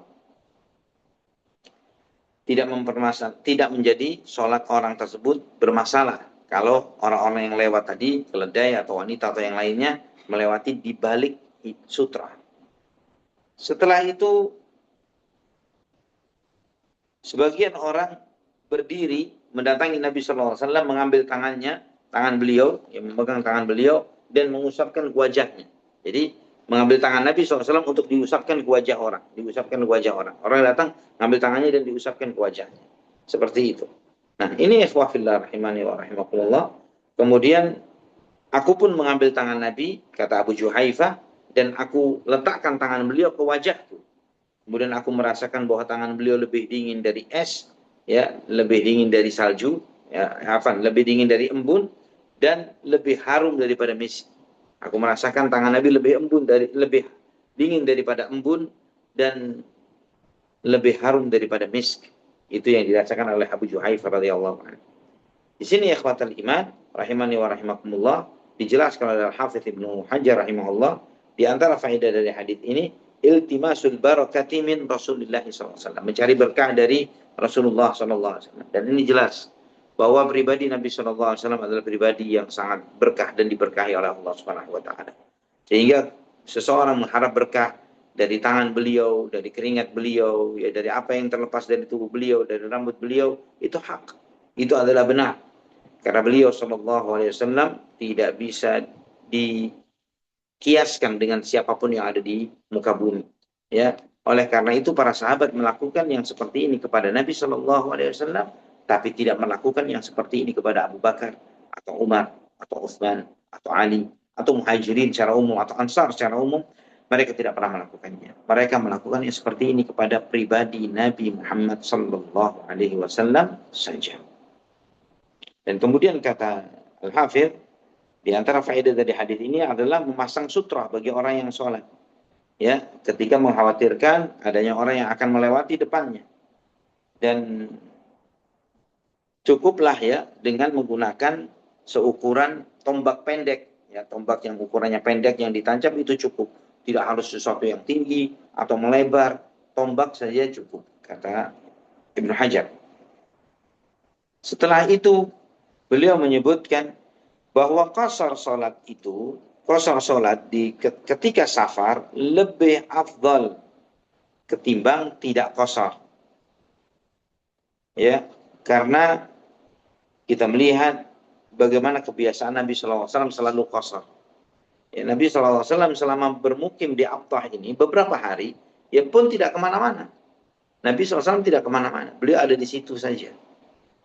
tidak menjadi sholat orang tersebut bermasalah kalau orang-orang yang lewat tadi, keledai atau wanita atau yang lainnya, melewati di balik sutra. Setelah itu sebagian orang berdiri mendatangi Nabi SAW, mengambil tangan beliau, yang memegang tangan beliau dan mengusapkan ke wajahnya. Jadi mengambil tangan Nabi SAW untuk diusapkan ke wajah orang. Orang datang, ngambil tangannya dan diusapkan ke wajahnya. Seperti itu. Nah, ini ikhwah fillah rahimani wa rahimakumullah. Kemudian, aku pun mengambil tangan Nabi, kata Abu Juhaifa, dan aku letakkan tangan beliau ke wajahku. Kemudian aku merasakan bahwa tangan beliau lebih dingin dari es, ya, lebih dingin dari salju, ya, lebih dingin dari embun, dan lebih harum daripada misk. Aku merasakan tangan Nabi lebih dingin daripada embun dan lebih harum daripada misk. Itu yang dirasakan oleh Abu Juhaifa radhiyallahu anhu. Di sini ikhwatal iman rahimani wa rahimakumullah, dijelaskan oleh Al-Hafidz Ibnu Hajar rahimahullah, di antara faedah dari hadis ini iltimasul barakati min Rasulillah SAW, mencari berkah dari Rasulullah SAW. Dan ini jelas bahwa pribadi Nabi SAW adalah pribadi yang sangat berkah dan diberkahi oleh Allah Subhanahu wa taala. Sehingga seseorang mengharap berkah dari tangan beliau, dari keringat beliau, ya, dari apa yang terlepas dari tubuh beliau, dari rambut beliau, itu hak. Itu adalah benar. Karena beliau SAW tidak bisa dikiaskan dengan siapapun yang ada di muka bumi. Ya, oleh karena itu para sahabat melakukan yang seperti ini kepada Nabi SAW, tapi tidak melakukan yang seperti ini kepada Abu Bakar, atau Umar, atau Utsman, atau Ali, atau Muhajirin secara umum, atau Ansar secara umum. Mereka tidak pernah melakukannya. Mereka melakukannya seperti ini kepada pribadi Nabi Muhammad SAW saja. Dan kemudian kata Al-Hafidz, di antara faedah dari hadis ini adalah memasang sutra bagi orang yang sholat. Ya, ketika mengkhawatirkan adanya orang yang akan melewati depannya. Dan cukuplah ya dengan menggunakan seukuran tombak pendek, ya, tombak yang ukurannya pendek yang ditancap itu cukup. Tidak harus sesuatu yang tinggi atau melebar, tombak saja cukup, kata Ibnu Hajar. Setelah itu beliau menyebutkan bahwa qasar salat ketika safar lebih afdal ketimbang tidak qasar. Ya, karena kita melihat bagaimana kebiasaan Nabi SAW selalu qasar. Ya, Nabi SAW selama bermukim di Abtah ini beberapa hari, ya pun tidak kemana-mana. Nabi SAW tidak kemana-mana. Beliau ada di situ saja.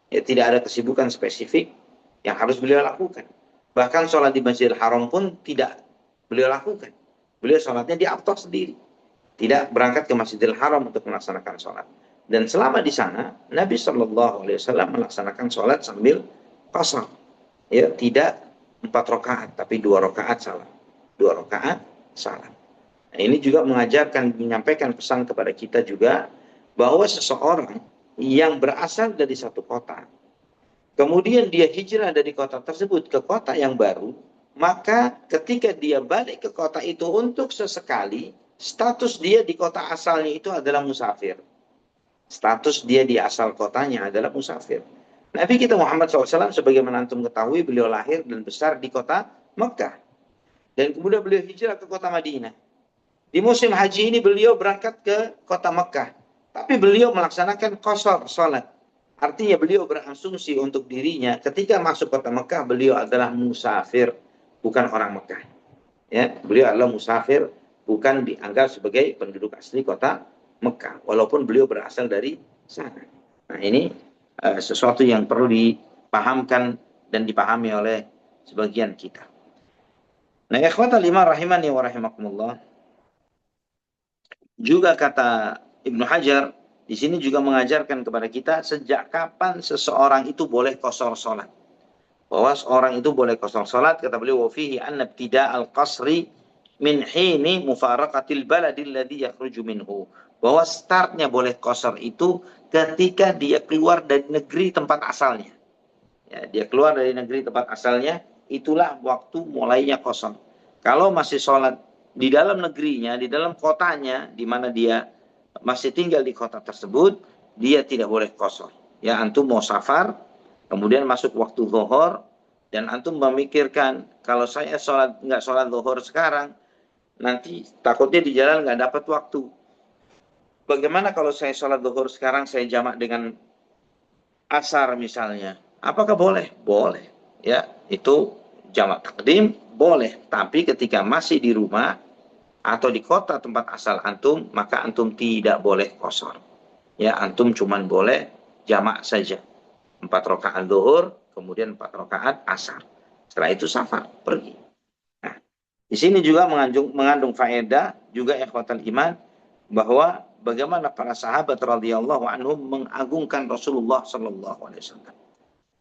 Ya, tidak ada kesibukan spesifik yang harus beliau lakukan. Bahkan sholat di Masjidil Haram pun tidak beliau lakukan. Beliau sholatnya di Abtah sendiri. Tidak berangkat ke Masjidil Haram untuk melaksanakan sholat. Dan selama di sana, Nabi SAW melaksanakan sholat sambil qasar. Ya, tidak 4 rakaat, tapi 2 rakaat salam. 2 rakaat salam. Nah, ini juga menyampaikan pesan kepada kita juga bahwa seseorang yang berasal dari satu kota, kemudian dia hijrah dari kota tersebut ke kota yang baru, maka ketika dia balik ke kota itu untuk sesekali, status dia di kota asalnya itu adalah musafir. Status dia di asal kotanya adalah musafir. Nabi kita Muhammad SAW sebagaimana antum ketahui, beliau lahir dan besar di kota Mekah. Dan kemudian beliau hijrah ke kota Madinah. Di musim haji ini beliau berangkat ke kota Mekah. Tapi beliau melaksanakan qashar salat. Artinya beliau berasumsi untuk dirinya ketika masuk kota Mekah beliau adalah musafir, bukan orang Mekah. Ya, beliau adalah musafir, bukan dianggap sebagai penduduk asli kota Mekah, walaupun beliau berasal dari sana. Nah, ini sesuatu yang perlu dipahamkan dan dipahami oleh sebagian kita. Nah, ikhwatal iman rahimani wa rahimakumullah. Juga kata Ibnu Hajar, di sini juga mengajarkan kepada kita sejak kapan seseorang itu boleh qashar salat. Bahwa seorang itu boleh qashar salat, kata beliau, wa fihi anna ibtida' al-qasri min hini mufaraqatil baladil ladzi yakhruju minhu. Bahwa startnya boleh qashar itu ketika dia keluar dari negeri tempat asalnya. Ya, dia keluar dari negeri tempat asalnya, itulah waktu mulainya qashar. Kalau masih sholat di dalam negerinya, di dalam kotanya, di mana dia masih tinggal di kota tersebut, dia tidak boleh qashar. Ya, antum mau safar, kemudian masuk waktu zuhur, dan antum memikirkan, kalau saya nggak sholat zuhur sekarang, nanti takutnya di jalan nggak dapat waktu. Bagaimana kalau saya sholat zuhur sekarang, saya jamak dengan asar misalnya? Apakah boleh? Boleh. Ya, itu jamak takdim boleh. Tapi ketika masih di rumah atau di kota tempat asal antum, maka antum tidak boleh qashar. Ya, antum cuman boleh jamak saja. 4 rakaat zuhur, kemudian 4 rakaat asar. Setelah itu safar, pergi. Nah, di sini juga mengandung faedah juga ikhwatal iman bahwa bagaimana para sahabat radhiyallahu anhum mengagungkan Rasulullah sallallahu alaihi wasallam.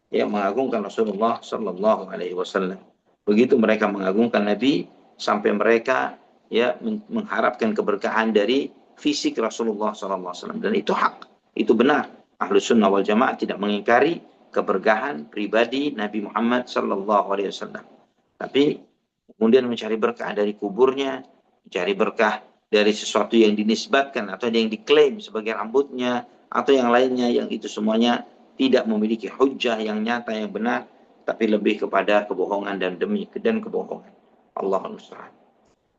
Ya, mengagungkan Rasulullah sallallahu alaihi wasallam. Begitu mereka mengagungkan Nabi sampai mereka ya mengharapkan keberkahan dari fisik Rasulullah sallallahu alaihi wasallam, dan itu hak, itu benar. Ahlus sunnah wal jamaah tidak mengingkari keberkahan pribadi Nabi Muhammad sallallahu alaihi wasallam. Tapi kemudian mencari berkah dari kuburnya, mencari berkah dari sesuatu yang dinisbatkan atau yang diklaim sebagai rambutnya atau yang lainnya, yang itu semuanya tidak memiliki hujjah yang nyata yang benar, tapi lebih kepada kebohongan dan kebohongan. Allahul musta'an.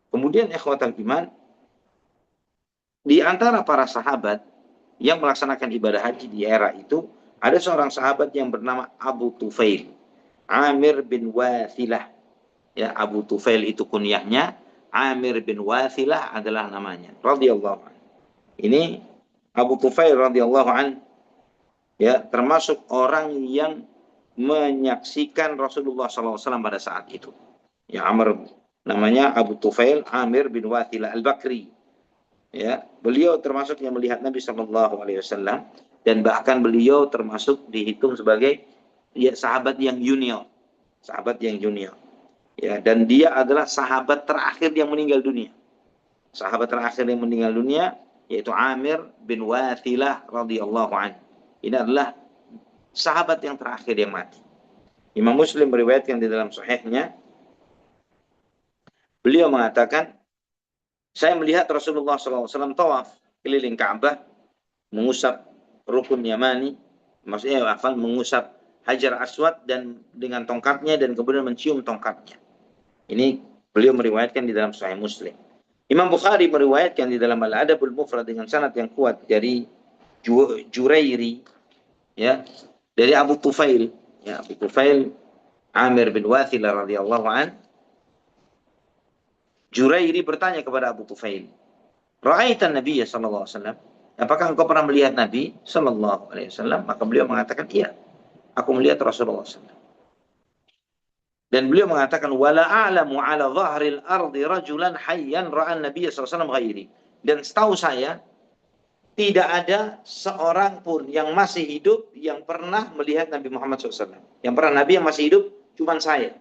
Kemudian ikhwatal iman, di antara para sahabat yang melaksanakan ibadah haji di era itu, ada seorang sahabat yang bernama Abu Tufail, Amir bin Wathilah. Ya, Abu Tufail itu kunyahnya, Amir bin Wathilah adalah namanya. Radhiyallahu anhu. Ini Abu Tufail radhiyallahu anhu ya termasuk orang yang menyaksikan Rasulullah SAW pada saat itu. Ya, namanya Abu Tufail Amir bin Wathilah Al-Bakri. Ya, beliau termasuk yang melihat Nabi SAW, dan bahkan beliau termasuk dihitung sebagai ya, sahabat yang junior. Ya, dan dia adalah sahabat terakhir yang meninggal dunia. Sahabat terakhir yang meninggal dunia yaitu Amir bin Wathilah radhiyallahu anhu. Ini adalah sahabat yang terakhir yang mati. Imam Muslim meriwayatkan di dalam sahihnya, beliau mengatakan, saya melihat Rasulullah SAW tawaf keliling Ka'bah, mengusap rukun Yamani, maksudnya mengusap Hajar Aswad dan dengan tongkatnya, dan kemudian mencium tongkatnya. Ini beliau meriwayatkan di dalam Sahih Muslim. Imam Bukhari meriwayatkan di dalam Al-Adabul Mufrad dengan sanad yang kuat dari Jurairi, ya, dari Abu Tufail, ya, Abu Tufail Amir bin Wathilah radhiyallahu an. Jurairi bertanya kepada Abu Tufail, "Ra'aitan Nabi sallallahu alaihi wasallam?" Apakah engkau pernah melihat Nabi sallallahu alaihi wasallam? Maka beliau mengatakan, "Iya, aku melihat Rasulullah SAW." Dan beliau mengatakan, "Wala a'lamu 'ala dhahril ardi rajulan hayyan ra'an Nabi sallallahu alaihi wasallam ghairi." Dan setahu saya tidak ada seorang pun yang masih hidup yang pernah melihat Nabi Muhammad SAW. Yang pernah Nabi yang masih hidup cuman saya.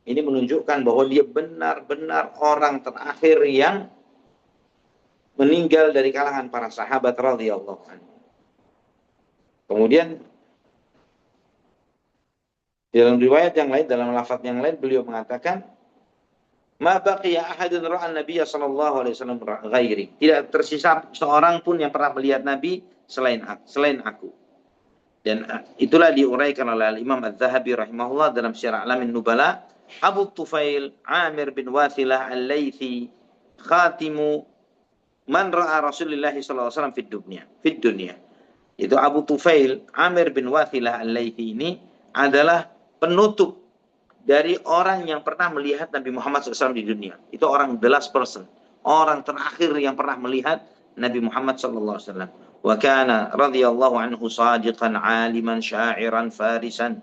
Ini menunjukkan bahwa dia benar-benar orang terakhir yang meninggal dari kalangan para sahabat radhiyallahu anhu. Kemudian dalam riwayat yang lain, dalam lafaz yang lain, beliau mengatakan, "Ma baqiya ahadun ra'a an-nabiyya sallallahu alaihi wasallam ghairi." Tidak tersisa seorang pun yang pernah melihat Nabi selain aku. Dan itulah diuraikan oleh Imam Az-Zahabi rahimahullah dalam Syiar A'lamin Nubala, Abu Tufail Amir bin Wathilah Al-Laythi khatimu man ra'a Rasulullah sallallahu alaihi wasallam fid dunya. Itu Abu Tufail Amir bin Wathilah Al-Laythi ini adalah penutup dari orang yang pernah melihat Nabi Muhammad SAW di dunia. Itu orang the last person, orang terakhir yang pernah melihat Nabi Muhammad SAW. Wa kana radhiyallahu anhu sadiqan aliman sya'iran farisan.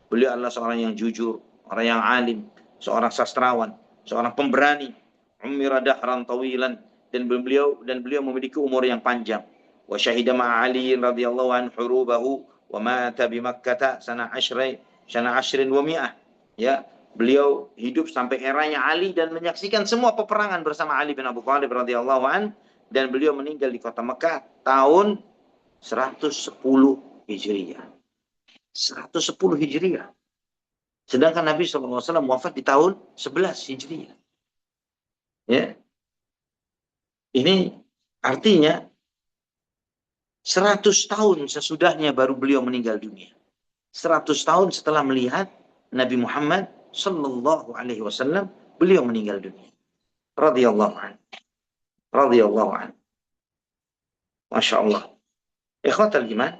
Beliau adalah seorang yang jujur, orang yang alim, seorang sastrawan, seorang pemberani. Umira dahran tawilan, dan beliau memiliki umur yang panjang. Wa syahida ma'a Ali radhiyallahu anhu hurubahu wa mata bi Makkah sana 10 wa mi'ah. Ya, beliau hidup sampai eranya Ali dan menyaksikan semua peperangan bersama Ali bin Abi Thalib radhiyallahu an, dan beliau meninggal di kota Mekah tahun 110 Hijriah. 110 Hijriah. Sedangkan Nabi SAW wafat di tahun 11 Hijriah. Ya. Ini artinya 100 tahun sesudahnya baru beliau meninggal dunia. 100 tahun setelah melihat Nabi Muhammad sallallahu alaihi wasallam, beliau meninggal dunia. Radhiyallahu anhu. Radhiyallahu anhu. Masya Allah. Ikhwatal iman.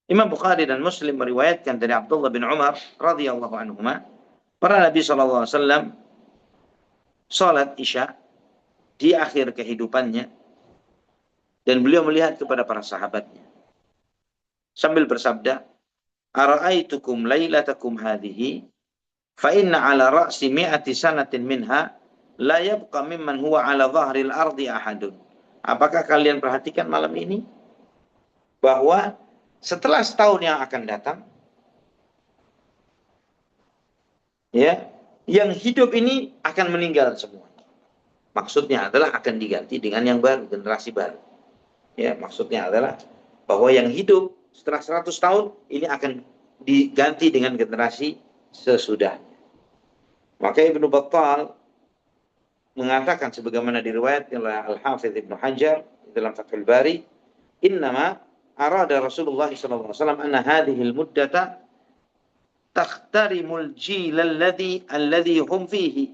Imam Bukhari dan Muslim meriwayatkan dari Abdullah bin Umar radhiyallahu anhuma, para Nabi sallallahu alaihi wasallam salat Isya di akhir kehidupannya, dan beliau melihat kepada para sahabatnya sambil bersabda, "Ara'aitukum lailatakum hadhihi fa inna ala ra'si mi'ati sanatin minha la yabqa mimman huwa ala dhahril ardi ahadun." Apakah kalian perhatikan malam ini bahwa setelah setahun yang akan datang, ya, yang hidup ini akan meninggal semua. Maksudnya adalah akan diganti dengan yang baru, generasi baru. Ya, maksudnya adalah bahwa yang hidup setelah 100 tahun ini akan diganti dengan generasi sesudahnya. Maka Ibnu Battal mengatakan sebagaimana diriwayatkan oleh Al-Hafidz Ibnu Hajar dalam Fathul Bari, "Innama arada Rasulullah sallallahu alaihi wasallam anna hadhihi al-muddata takhtarimul jil alladhi hum fihi."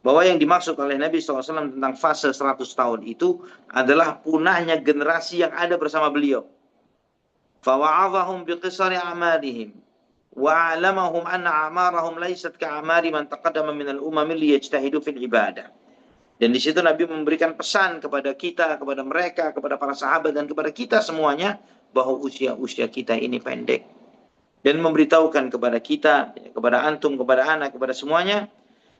Bahwa yang dimaksud oleh Nabi SAW tentang fase 100 tahun itu adalah punahnya generasi yang ada bersama beliau. فَوَعَظَهُمْ بِقِصَرِ أَعْمَارِهِمْ وَعَلَمَهُمْ أَنَّ أَعْمَارَهُمْ لَيْسَتْ كَأَعْمَارِ مَنْ تَقَدَّمَ مِنَ الْأُمَمِ لِيَجْتَهِدُوا فِي الْعِبَادَةِ. Dan di situ Nabi memberikan pesan kepada kita, kepada mereka, kepada para sahabat, dan kepada kita semuanya, bahwa usia kita ini pendek. Dan memberitahukan kepada kita, kepada antum, kepada anak, kepada semuanya,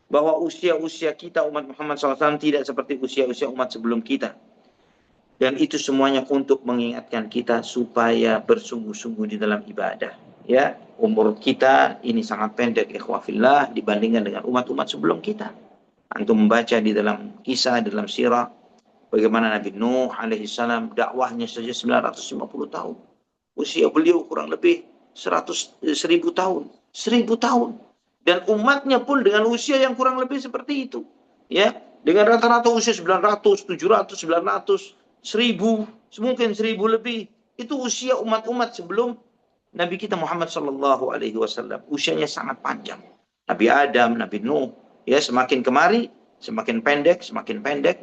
bahwa usia kita umat Muhammad SAW tidak seperti usia umat sebelum kita. Dan itu semuanya untuk mengingatkan kita supaya bersungguh-sungguh di dalam ibadah. Ya, umur kita ini sangat pendek, ikhwafillah, dibandingkan dengan umat-umat sebelum kita. Antum membaca di dalam kisah, dalam sirah, bagaimana Nabi Nuh alaihissalam dakwahnya saja 950 tahun. Usia beliau kurang lebih 1000 tahun. 1000 tahun. Dan umatnya pun dengan usia yang kurang lebih seperti itu. Ya, dengan rata-rata usia 900, 700, 900, 1000, mungkin 1000 lebih. Itu usia umat-umat sebelum Nabi kita Muhammad sallallahu alaihi wasallam. Usianya sangat panjang. Nabi Adam, Nabi Nuh, ya, semakin kemari semakin pendek,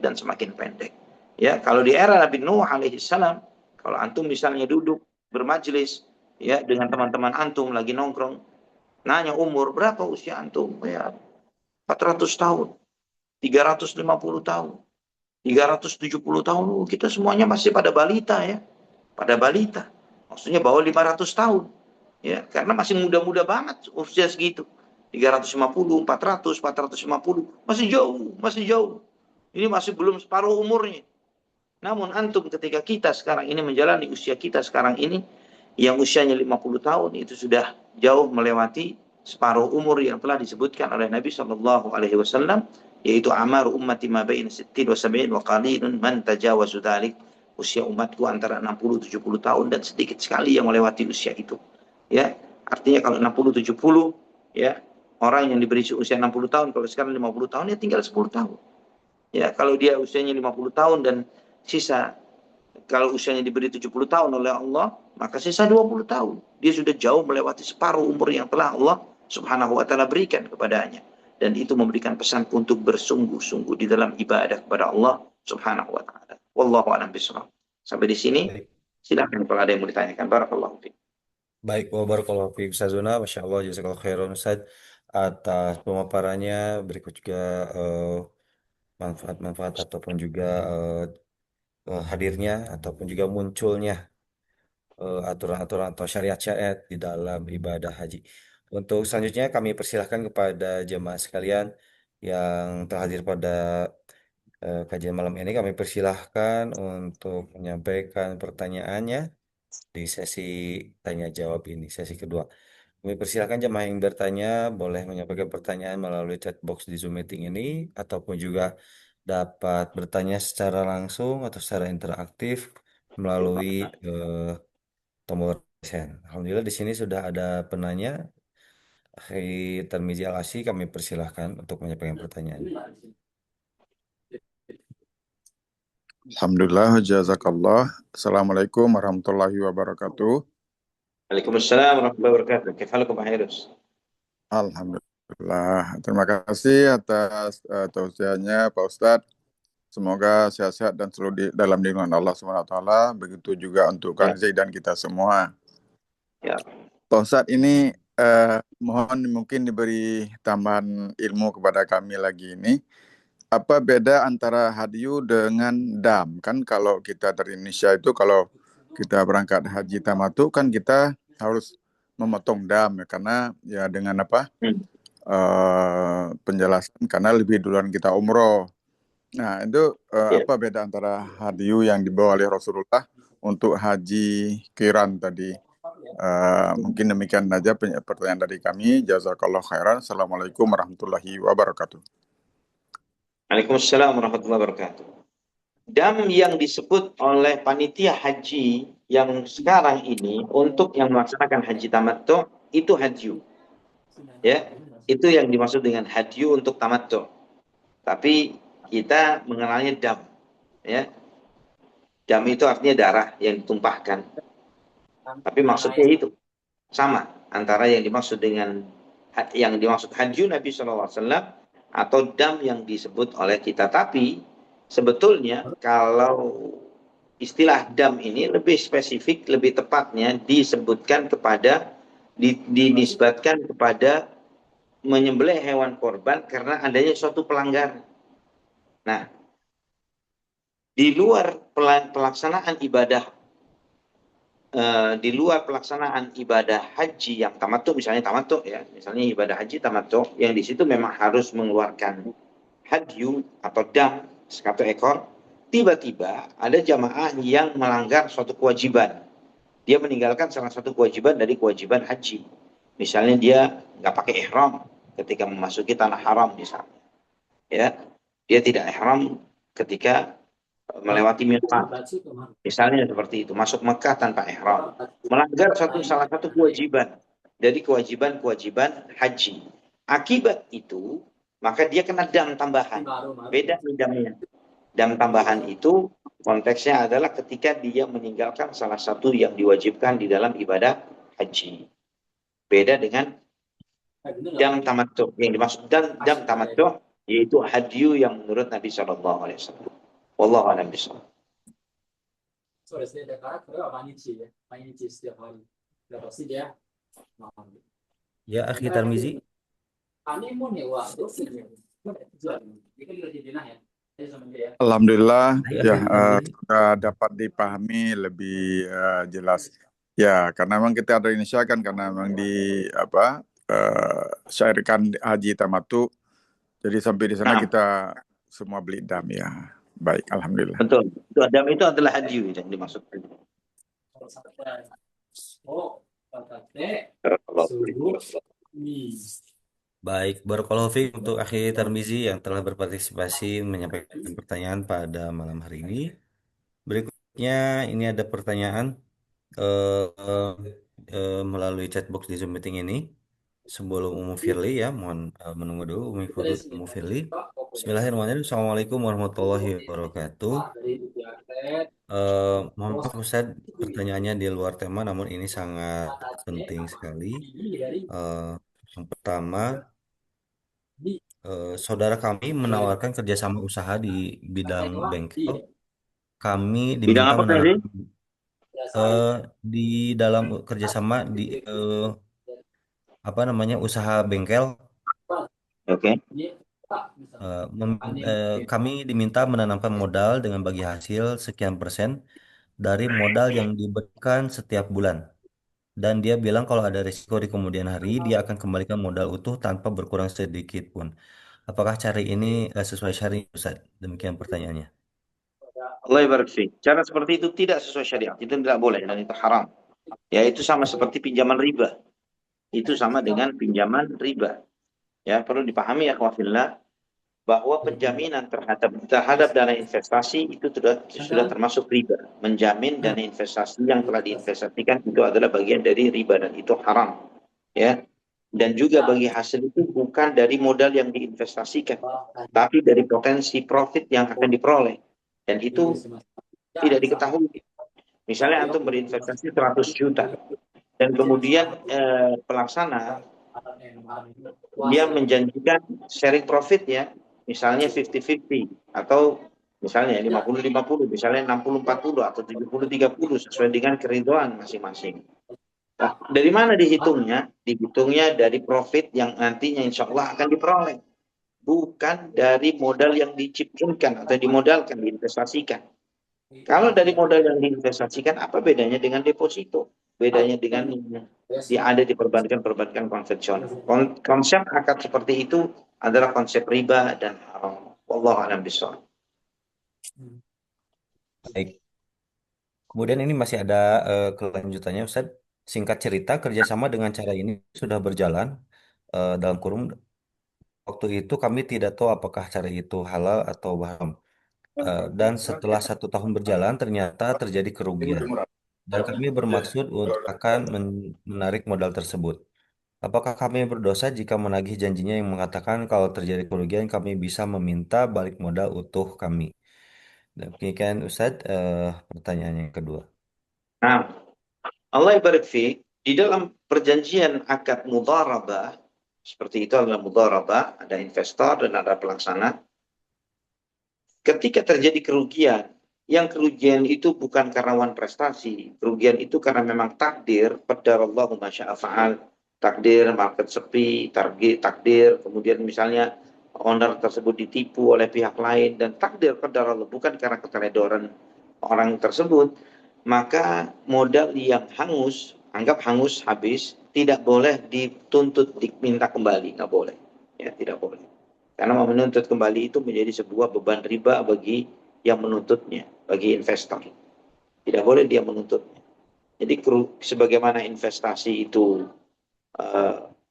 dan semakin pendek. Ya, kalau di era Nabi Nuh alaihi salam, kalau antum misalnya duduk bermajelis ya dengan teman-teman antum lagi nongkrong, nanya umur, berapa usia antum? Ya, 400 tahun, 350 tahun, 370 tahun. Kita semuanya masih pada balita ya. Pada balita. Maksudnya bahwa 500 tahun. Ya, karena masih muda-muda banget usia segitu. 350, 400, 450. Masih jauh. Ini masih belum separuh umurnya. Namun antum ketika kita sekarang ini menjalani usia kita sekarang ini, yang usianya 50 tahun itu sudah jauh melewati separuh umur yang telah disebutkan oleh Nabi Shallallahu Alaihi Wasallam, yaitu amar ummati ma baina sittin wa sab'in wa qalilun man tajawazu dzalik. Usia umatku antara 60-70 tahun dan sedikit sekali yang melewati usia itu. Ya, artinya kalau 60-70, ya, orang yang diberi usia 60 tahun, kalau sekarang 50 tahun ya tinggal 10 tahun. Ya, kalau dia usianya 50 tahun dan sisa, kalau usianya diberi 70 tahun oleh Allah, maka sisa 20 tahun. Dia sudah jauh melewati separuh umur yang telah Allah Subhanahu wa taala berikan kepadanya. Dan itu memberikan pesan untuk bersungguh-sungguh di dalam ibadah kepada Allah Subhanahu wa taala. Wallahu a'lam bishawab. Sampai di sini, Baik, silakan kalau ada yang mau ditanyakan. Barakallahu fiik. baik. Wa barakallahu fiik Ustazuna, Masya Allah, jazakallahu khairan Ustaz atas pemaparannya. Berikut juga manfaat-manfaat ataupun juga hadirnya ataupun juga munculnya aturan-aturan atau syariat-syariat di dalam ibadah haji. Untuk selanjutnya kami persilahkan kepada jemaah sekalian yang terhadir pada kajian malam ini. Kami persilahkan untuk menyampaikan pertanyaannya di sesi tanya jawab ini, sesi kedua. Kami persilahkan jemaah yang bertanya boleh menyampaikan pertanyaan melalui chat box di Zoom meeting ini ataupun juga dapat bertanya secara langsung atau secara interaktif melalui tombol raise. Alhamdulillah di sini sudah ada penanya. Akhi Tarmizi Al-Asy, kami persilahkan untuk menyampaikan pertanyaan. Alhamdulillah, jazakallah. Assalamualaikum warahmatullahi wabarakatuh. Waalaikumsalam warahmatullahi wabarakatuh. Kifalakum Hairus. Alhamdulillah. Terima kasih atas tausiahnya Pak Ustadz. Semoga sehat-sehat dan selalu dalam lindungan Allah SWT. Begitu juga untuk Ya, Kang Zaid dan kita semua. ya. Pak Ustadz, ini mohon mungkin diberi tambahan ilmu kepada kami lagi ini. Apa beda antara hadyu dengan dam? Kan kalau kita dari Indonesia itu kalau kita berangkat haji tamatu kan kita harus memotong dam ya, karena ya dengan apa Hmm. penjelasan karena lebih duluan kita umroh. Nah itu Ya. apa beda antara hadyu yang dibawa oleh Rasulullah untuk haji kiran tadi? Mungkin demikian saja pertanyaan dari kami. Jazakallah khairan. Assalamualaikum warahmatullahi wabarakatuh. Waalaikumsalam warahmatullahi wabarakatuh. Dam yang disebut oleh panitia haji yang sekarang ini untuk yang melaksanakan haji tamattu itu hadyu. Ya, itu yang dimaksud dengan hadyu untuk tamattu. Tapi kita mengenalnya dam. Ya, dam itu artinya darah yang ditumpahkan. Tapi maksudnya itu sama antara yang dimaksud hadyu Nabi SAW atau dam yang disebut oleh kita. Tapi sebetulnya kalau istilah dam ini lebih spesifik, lebih tepatnya disebutkan kepada dinisbatkan kepada menyembelih hewan korban karena adanya suatu pelanggaran. Nah, di luar pelaksanaan ibadah di luar pelaksanaan ibadah haji yang tamattu, misalnya tamattu ya, misalnya ibadah haji tamattu yang di situ memang harus mengeluarkan hadyu atau dam satu ekor, tiba-tiba ada jamaah yang melanggar suatu kewajiban. Dia meninggalkan salah satu kewajiban dari kewajiban haji. Misalnya dia nggak pakai ihram ketika memasuki tanah haram misalnya. Ya, dia tidak ihram ketika melewati miqat. Misalnya seperti itu, masuk Mekah tanpa ihram. Melanggar salah satu kewajiban dari kewajiban-kewajiban haji. Akibat itu, maka dia kena dam tambahan. Beda nih damnya. Dam tambahan itu konteksnya adalah ketika dia meninggalkan salah satu yang diwajibkan di dalam ibadah haji. Beda dengan dam tamattu. Yang dimaksud dam tamattu yaitu hadyu yang menurut Nabi SAW. Wallahu a'lam bishawab. そうですね。だからこれは毎日して終わり。だから次で、Ya, Akhi Tarmizi. anemone wa dosis ya. Jual. Dikali lagi dinah ya. Saya sama dia. Alhamdulillah Baik, ya Akhi Tarmizi. sudah dapat dipahami lebih jelas. Ya, karena memang kita dari Indonesia kan karena memang di apa syairkan haji tamatu. Jadi sampai di sana Nah, kita semua beli dam ya. Baik, alhamdulillah. betul. Dam itu adalah hadyu yang dimaksud. Oh, pakai Barakallahu suhu fiik. Baik, barakallahu fiik untuk Akhi Tarmizi yang telah berpartisipasi menyampaikan pertanyaan pada malam hari ini. Berikutnya ini ada pertanyaan eh, eh, melalui chatbox di Zoom meeting ini. Sebelum Umu Firly ya, mohon menunggu dulu Umu Firly. Bismillahirrahmanirrahim. Assalamualaikum warahmatullahi wabarakatuh. Mohon maaf Ustaz, pertanyaannya di luar tema, namun ini sangat penting sekali. Eh, yang pertama, saudara kami menawarkan kerjasama usaha di bidang bengkel. Kami Bidang diminta apa tadi? menanam eh, di dalam kerjasama di apa namanya usaha bengkel. Oke. Kami diminta menanamkan modal dengan bagi hasil sekian persen dari modal yang diberikan setiap bulan. Dan dia bilang kalau ada risiko di kemudian hari, dia akan kembalikan modal utuh tanpa berkurang sedikit pun. Apakah cara ini sesuai syariat, Ustaz? Demikian pertanyaannya. Allah barik fiik. Cara seperti itu tidak sesuai syariat. Itu tidak boleh dan itu haram. Ya, itu sama seperti pinjaman riba. Itu sama dengan pinjaman riba. Ya, perlu dipahami ya khawafillah bahwa penjaminan terhadap dana investasi itu sudah termasuk riba. Menjamin dana investasi yang telah diinvestasikan itu adalah bagian dari riba dan itu haram. Ya. Dan juga bagi hasil itu bukan dari modal yang diinvestasikan, tapi dari potensi profit yang akan diperoleh. Dan itu tidak diketahui. Misalnya antum berinvestasi 100 juta dan kemudian pelaksana dia menjanjikan sharing profit ya, misalnya 50-50 atau misalnya 50-50, misalnya 60-40 atau 70-30 sesuai dengan keriduan masing-masing. Nah, dari mana dihitungnya? Dihitungnya dari profit yang nantinya insya Allah akan diperoleh. Bukan dari modal yang diciptakan atau dimodalkan, diinvestasikan. Kalau dari modal yang diinvestasikan, apa bedanya dengan deposito? Bedanya dengan yang ada di perbankan-perbankan konvensional. Konsep akad seperti itu adalah konsep riba dan haram. Wallahu a'lam bishawab. Baik. Kemudian ini masih ada kelanjutannya, Ustaz. Singkat cerita, kerjasama dengan cara ini sudah berjalan dalam kurung. Waktu itu kami tidak tahu apakah cara itu halal atau haram. Dan setelah 1 tahun berjalan, ternyata terjadi kerugian. Dan kami bermaksud untuk akan menarik modal tersebut. Apakah kami berdosa jika menagih janjinya yang mengatakan kalau terjadi kerugian kami bisa meminta balik modal utuh kami? Demikian Ustadz, pertanyaan yang kedua. Nah, Allah barik fiik, di dalam perjanjian akad mudharabah seperti itu adalah mudharabah, ada investor dan ada pelaksana. Ketika terjadi kerugian, yang kerugian itu bukan karena wan prestasi, kerugian itu karena memang takdir, qadarallahu ma syaa fa'al, takdir market sepi, takdir, kemudian misalnya owner tersebut ditipu oleh pihak lain dan takdir qadarallah bukan karena keteledoran orang tersebut, maka modal yang hangus, anggap hangus habis, tidak boleh dituntut diminta kembali, nggak boleh. Ya, tidak boleh. Karena menuntut kembali itu menjadi sebuah beban riba bagi yang menuntutnya, bagi investor. Tidak boleh dia menuntutnya. Jadi sebagaimana investasi itu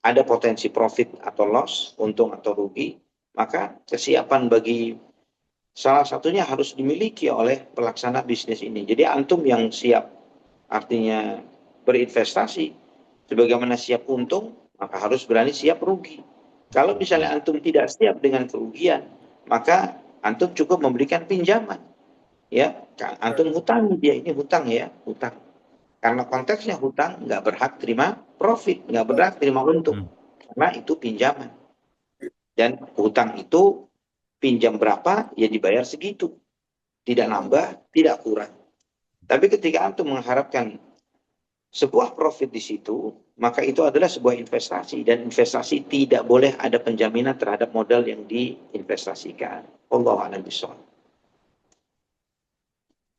ada potensi profit atau loss, untung atau rugi, maka kesiapan bagi salah satunya harus dimiliki oleh pelaksana bisnis ini. Jadi antum yang siap, artinya berinvestasi, sebagaimana siap untung, maka harus berani siap rugi. Kalau misalnya antum tidak siap dengan kerugian, maka antum cukup memberikan pinjaman. Ya, antum hutang dia ini hutang ya, hutang. Karena konteksnya hutang nggak berhak terima profit, nggak berhak terima untung, karena itu pinjaman. Dan hutang itu pinjam berapa ya dibayar segitu, tidak nambah, tidak kurang. Tapi ketika antum mengharapkan sebuah profit di situ, maka itu adalah sebuah investasi dan investasi tidak boleh ada penjaminan terhadap modal yang diinvestasikan. Wallahu a'lam bishawab.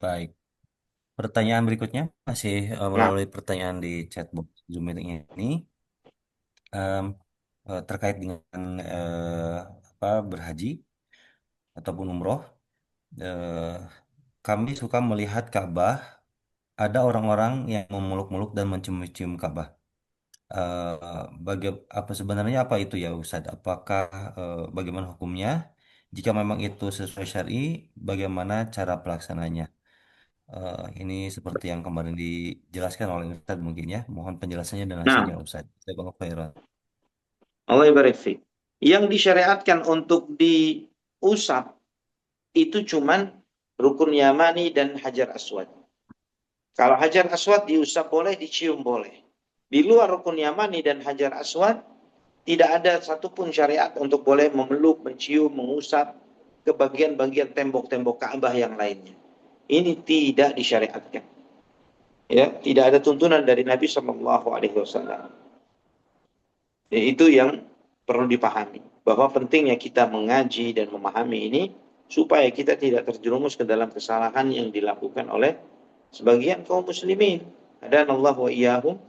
Baik. Pertanyaan berikutnya masih Nah, melalui pertanyaan di chatbox Zoom meeting ini em, terkait dengan apa berhaji ataupun umroh. Eh, Kami suka melihat Ka'bah. Ada orang-orang yang memeluk-meluk dan mencium-cium Ka'bah. Apa sebenarnya apa itu ya Ustadz? Apakah bagaimana hukumnya? Jika memang itu sesuai syar'i, bagaimana cara pelaksananya? Ini seperti yang kemarin dijelaskan oleh Ustadz mungkin ya. Mohon penjelasannya dan nasihatnya Nah, Ustadz. Jazakallahu khairan. Allah barik fiik. Yang disyariatkan untuk diusap itu cuman rukun Yamani dan Hajar Aswad. Kalau Hajar Aswad diusap boleh, dicium boleh. Di luar rukun Yamani dan Hajar Aswad, tidak ada satupun syariat untuk boleh memeluk, mencium, mengusap ke bagian-bagian tembok-tembok Ka'bah yang lainnya. Ini tidak disyariatkan. Ya, tidak ada tuntunan dari Nabi Shallallahu Alaihi Wasallam. Itu yang perlu dipahami, bahwa pentingnya kita mengaji dan memahami ini supaya kita tidak terjerumus ke dalam kesalahan yang dilakukan oleh sebagian kaum muslimin. Hadanallah wa iyyahum.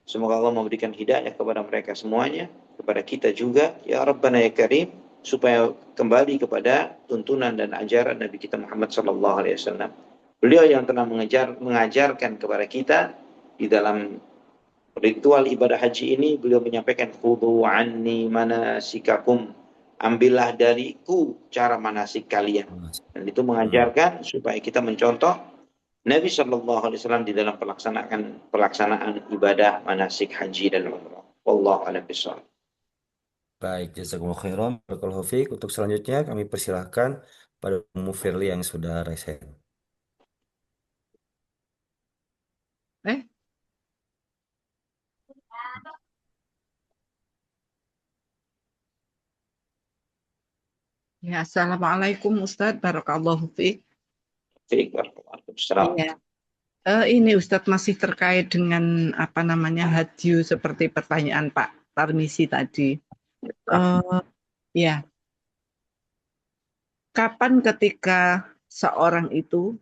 Semoga Allah memberikan hidayah kepada mereka semuanya, kepada kita juga, ya Rabbana ya Karim, supaya kembali kepada tuntunan dan ajaran Nabi kita Muhammad sallallahu alaihi wasallam. Beliau yang telah mengajarkan kepada kita di dalam ritual ibadah haji ini, beliau menyampaikan khudhu anni manasikakum, ambillah dariku cara manasik kalian. Dan itu mengajarkan supaya kita mencontoh Nabi Shallallahu Alaihi Wasallam di dalam pelaksanaan ibadah manasik haji dan umrah. Wallahu a'lam bishawab. Baik, jazakumullah khairan. Barakallahu fiik. Untuk selanjutnya kami persilahkan pada Ummu Firly yang sudah resen. Eh, ya, Assalamualaikum Ustadz, Barakallahu fiik. Fiik, barakallahu fiik. Iya. Ini Ustadz masih terkait dengan apa namanya hadyu seperti pertanyaan Pak Tarmisi tadi. Ya, kapan ketika seorang itu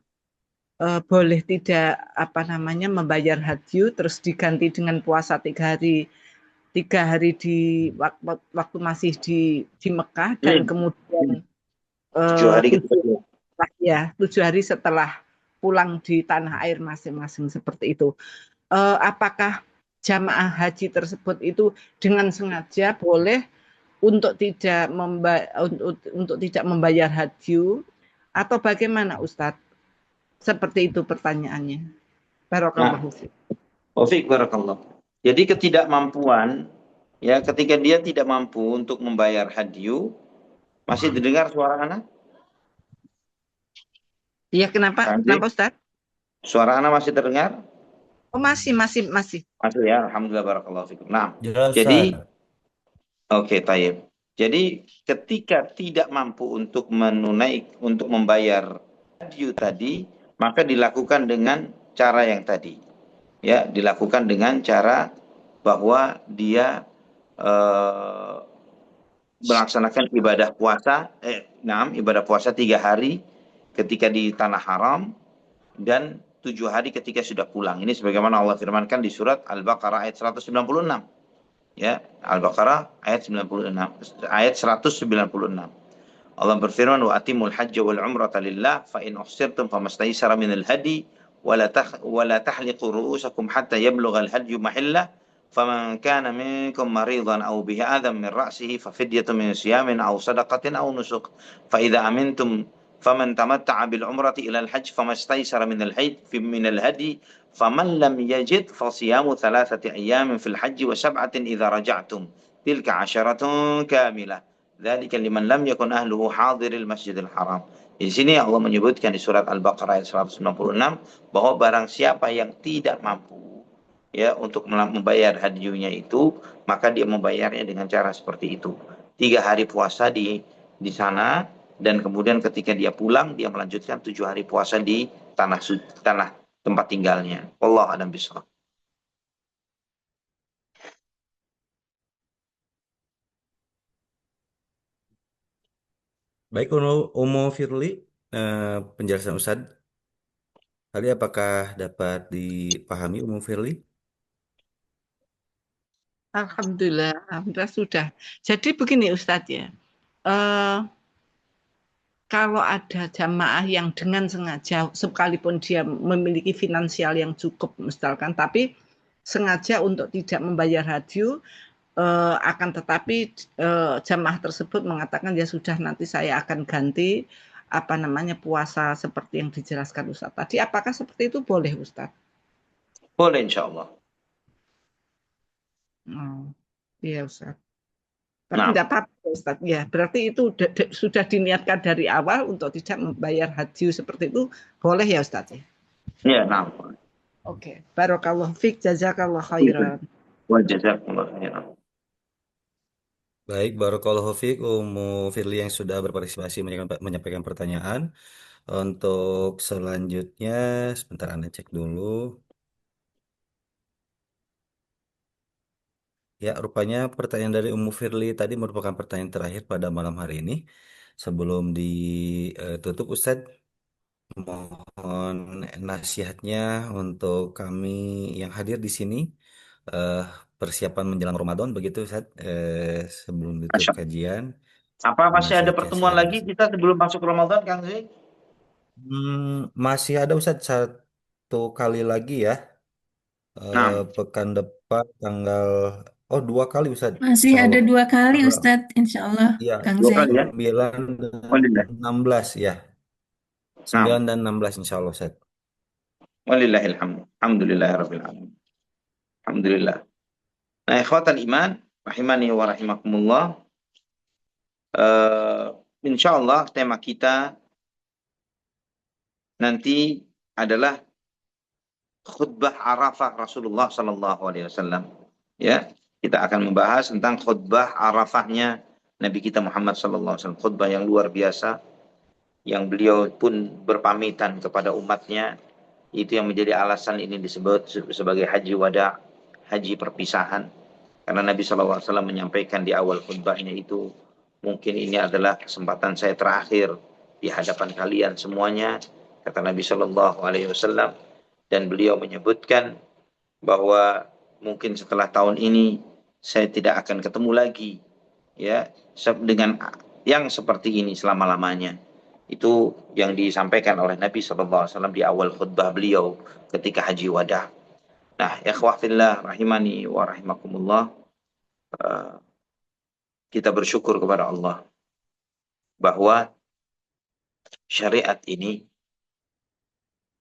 boleh tidak apa namanya membayar hadyu terus diganti dengan puasa 3 hari di waktu masih di Mekah dan kemudian 7 hari ketika ya 7 hari setelah pulang di tanah air masing-masing seperti itu. Apakah jamaah haji tersebut itu dengan sengaja boleh untuk tidak membayar hadyu atau bagaimana Ustadz? Seperti itu pertanyaannya. Barakallahu fiik. Fiik, barakallahu. Jadi ketidakmampuan, ya, ketika dia tidak mampu untuk membayar hadyu, masih didengar suara anak? Iya, kenapa Ustadz? Suara anak masih terdengar? Oh, masih. Masih ya, alhamdulillah, barakallahu fikum. Nah, Jelas, jadi Ustaz. oke, tayyib. Jadi ketika tidak mampu untuk membayar hadyu tadi, maka dilakukan dengan cara yang tadi. Ya, dilakukan dengan cara bahwa dia melaksanakan ibadah puasa, ibadah puasa 3 hari ketika di tanah haram dan 7 hari ketika sudah pulang. Ini sebagaimana Allah firmankan di surat Al-Baqarah ayat 196. Ya, Al-Baqarah ayat 196. Allah berfirman, wa atimul hajja wal umrata lillah fa in uhsirtum famastaysara minal hadi wa la tahliqu ru'usakum hatta yablugha al-hadyu mahillah faman kana minkum maridan aw bihi adam min ra'sihi fa fidyatun min siyamin aw sadaqatin aw nusuk fa idza amintum faman tamatta'a bil umrati ila al-hajj famastaysara minal hadi faman lam yajid fa siyamu 3 ayyamin fil hajji wa 7 idza raja'tum tilka 'asharatun kamilah. Dzalika liman lam yakun ahluhu hadiril masjidil haram. Di sini Allah menyebutkan di surat Al-Baqarah ayat 196 bahwa barang siapa yang tidak mampu ya untuk membayar hadyunya itu, maka dia membayarnya dengan cara seperti itu. 3 hari puasa di sana dan kemudian ketika dia pulang dia melanjutkan 7 hari puasa di tanah tempat tinggalnya. Wallahu a'lam bishawab. Baik, Ummu Firly, penjelasan Ustadz. Tadi apakah dapat dipahami Ummu Firly? Alhamdulillah sudah. Jadi begini Ustadz ya, kalau ada jamaah yang dengan sengaja, sekalipun dia memiliki finansial yang cukup misalkan, tapi sengaja untuk tidak membayar hadyu, akan tetapi jamaah tersebut mengatakan ya sudah nanti saya akan ganti puasa seperti yang dijelaskan Ustadz tadi. Apakah seperti itu boleh Ustadz? Boleh insya Allah. Oh, iya Ustadz. Tapi Nah, tidak apa-apa Ustadz. Ya, berarti itu sudah diniatkan dari awal untuk tidak membayar hadyu seperti itu, boleh ya Ustadz? ya, nah. Oke. Barakallahu fiik, jazakallahu khairan. Wa jazakumullah khairan. Baik, Barakallahu Fiik Ummu Firly yang sudah berpartisipasi menyampaikan pertanyaan. Untuk selanjutnya, sebentar Anda cek dulu. Ya, rupanya pertanyaan dari Ummu Firly tadi merupakan pertanyaan terakhir pada malam hari ini. Sebelum ditutup, Ustadz, mohon nasihatnya untuk kami yang hadir di sini. eh, Persiapan menjelang Ramadan begitu, Ustadz. Sebelum ditutup Masya Allah. kajian, Apa masih ada nasihatnya pertemuan silahkan, lagi Ustadz. kita sebelum masuk Ramadan, Kang Zi? Masih ada Ustadz satu kali lagi ya. Nah, Pekan depan tanggal 2 kali Ustadz. Masih Insya ada Allah. 2 kali Tanggal Ustadz, insya Allah, ya Kang dua Zain. kali ya. 9 dan Walillah. 16 ya. Nah, 9 dan 16 insya Allah Ustadz. walillahilhamd. Alhamdulillahirabbil alamin. Alhamdulillah. Nah, ikhwatal iman, rahimani wa rahimakumullah. Insya Allah tema kita nanti adalah khutbah Arafah Rasulullah Sallallahu Alaihi Wasallam. Ya, kita akan membahas tentang khutbah Arafahnya Nabi kita Muhammad Sallallahu Alaihi Wasallam. Khutbah yang luar biasa, yang beliau pun berpamitan kepada umatnya. Itu yang menjadi alasan ini disebut sebagai haji wada, haji perpisahan. Karena Nabi SAW menyampaikan di awal khutbahnya itu, mungkin ini adalah kesempatan saya terakhir di hadapan kalian semuanya, kata Nabi SAW. Dan beliau menyebutkan bahwa mungkin setelah tahun ini saya tidak akan ketemu lagi ya dengan yang seperti ini selama-lamanya. Itu yang disampaikan oleh Nabi SAW di awal khutbah beliau ketika haji wada. Nah, ikhwah fillah rahimani wa rahimakumullah, kita bersyukur kepada Allah bahwa syariat ini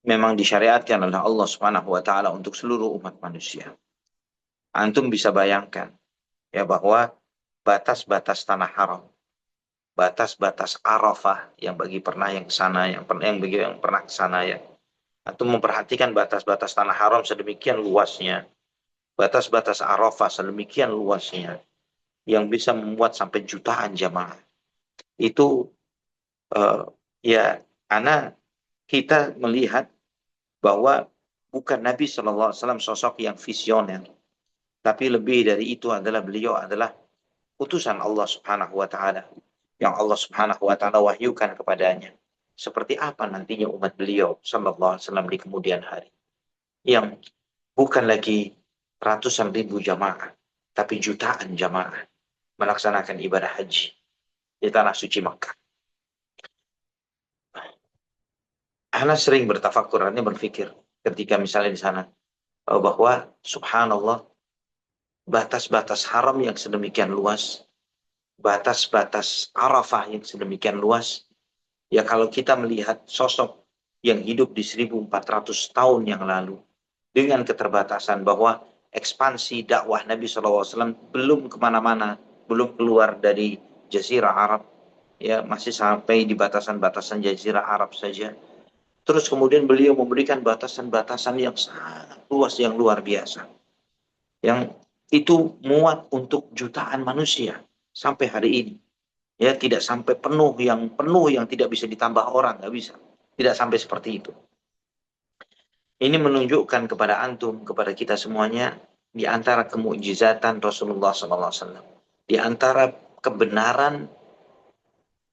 memang disyariatkan oleh Allah Subhanahu wa taala untuk seluruh umat manusia. Antum bisa bayangkan ya bahwa batas-batas tanah haram, batas-batas Arafah yang bagi pernah yang ke sana, yang bagi yang pernah ke sana ya. Antum memperhatikan batas-batas tanah haram sedemikian luasnya, batas-batas Arafah sedemikian luasnya, yang bisa memuat sampai jutaan jamaah. Itu ya, karena kita melihat bahwa bukan Nabi SAW sosok yang visioner, tapi lebih dari itu adalah beliau adalah utusan Allah Subhanahu wa taala yang Allah Subhanahu wa taala wahyukan kepadanya. Seperti apa nantinya umat beliau sallallahu alaihi wasallam di kemudian hari. Yang bukan lagi ratusan ribu jamaah, tapi jutaan jamaah melaksanakan ibadah haji di tanah suci Makkah. Ana sering bertafakur, artinya berpikir ketika misalnya di sana bahwa subhanallah, batas-batas haram yang sedemikian luas, batas-batas Arafah yang sedemikian luas, ya kalau kita melihat sosok yang hidup di 1400 tahun yang lalu dengan keterbatasan bahwa ekspansi dakwah Nabi SAW belum kemana-mana, belum keluar dari Jazirah Arab, ya masih sampai di batasan-batasan Jazirah Arab saja. Terus kemudian beliau memberikan batasan-batasan yang sangat luas, yang luar biasa, yang itu muat untuk jutaan manusia sampai hari ini. Ya, tidak sampai penuh yang tidak bisa ditambah orang, nggak bisa. Tidak sampai seperti itu. Ini menunjukkan kepada antum, kepada kita semuanya, di antara kemukjizatan Rasulullah SAW, di antara kebenaran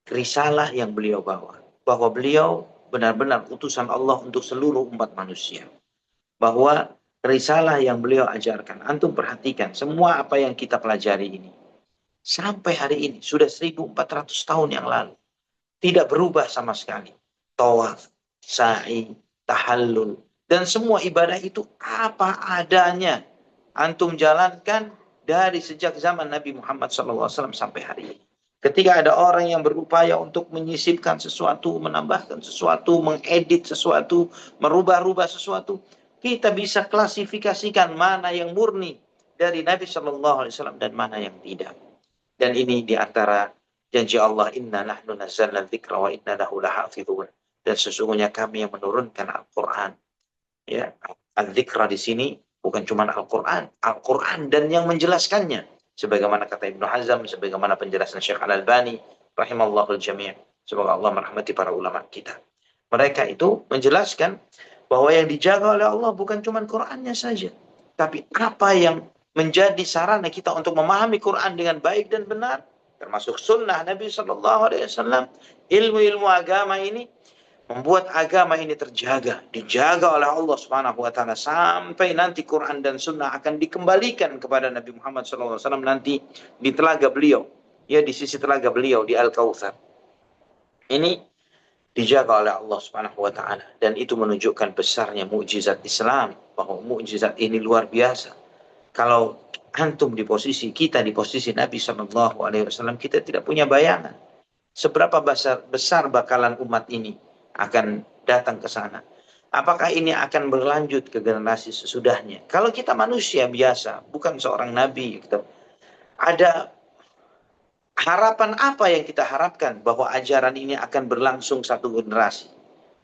risalah yang beliau bawa, bahwa beliau benar-benar utusan Allah untuk seluruh umat manusia. Bahwa risalah yang beliau ajarkan, antum perhatikan semua apa yang kita pelajari ini sampai hari ini sudah 1400 tahun yang lalu tidak berubah sama sekali. Tawaf, sa'i, tahallul, dan semua ibadah itu apa adanya antum jalankan dari sejak zaman Nabi Muhammad SAW sampai hari ini. Ketika ada orang yang berupaya untuk menyisipkan sesuatu, menambahkan sesuatu, mengedit sesuatu, merubah-rubah sesuatu, kita bisa klasifikasikan mana yang murni dari Nabi SAW dan mana yang tidak. Dan ini diantara janji Allah, inna nahnu nazzalna dzikra wa inna lahu lahafizun. Dan sesungguhnya kami yang menurunkan Al-Quran. Ya, al-dzikra di sini bukan cuma Al-Quran, Al-Quran dan yang menjelaskannya. Sebagaimana kata Ibnu Hazm, sebagaimana penjelasan Syekh Al-Albani, rahimahullah al-jami'. Semoga Allah merahmati para ulama kita. Mereka itu menjelaskan bahwa yang dijaga oleh Allah bukan cuma Qurannya saja, tapi apa yang menjadi sarana kita untuk memahami Quran dengan baik dan benar, termasuk sunnah Nabi SAW, ilmu-ilmu agama ini membuat agama ini dijaga oleh Allah Subhanahu wa taala sampai nanti Quran dan sunnah akan dikembalikan kepada Nabi Muhammad SAW nanti di telaga beliau, ya di sisi telaga beliau di Al-Kautsar. Ini dijaga oleh Allah Subhanahu wa taala dan itu menunjukkan besarnya mukjizat Islam, bahwa mukjizat ini luar biasa. Kalau antum di posisi kita, di posisi Nabi SAW, kita tidak punya bayangan seberapa besar bakalan umat ini akan datang ke sana. Apakah ini akan berlanjut ke generasi sesudahnya? Kalau kita manusia biasa, bukan seorang nabi, ada harapan apa yang kita harapkan bahwa ajaran ini akan berlangsung satu generasi,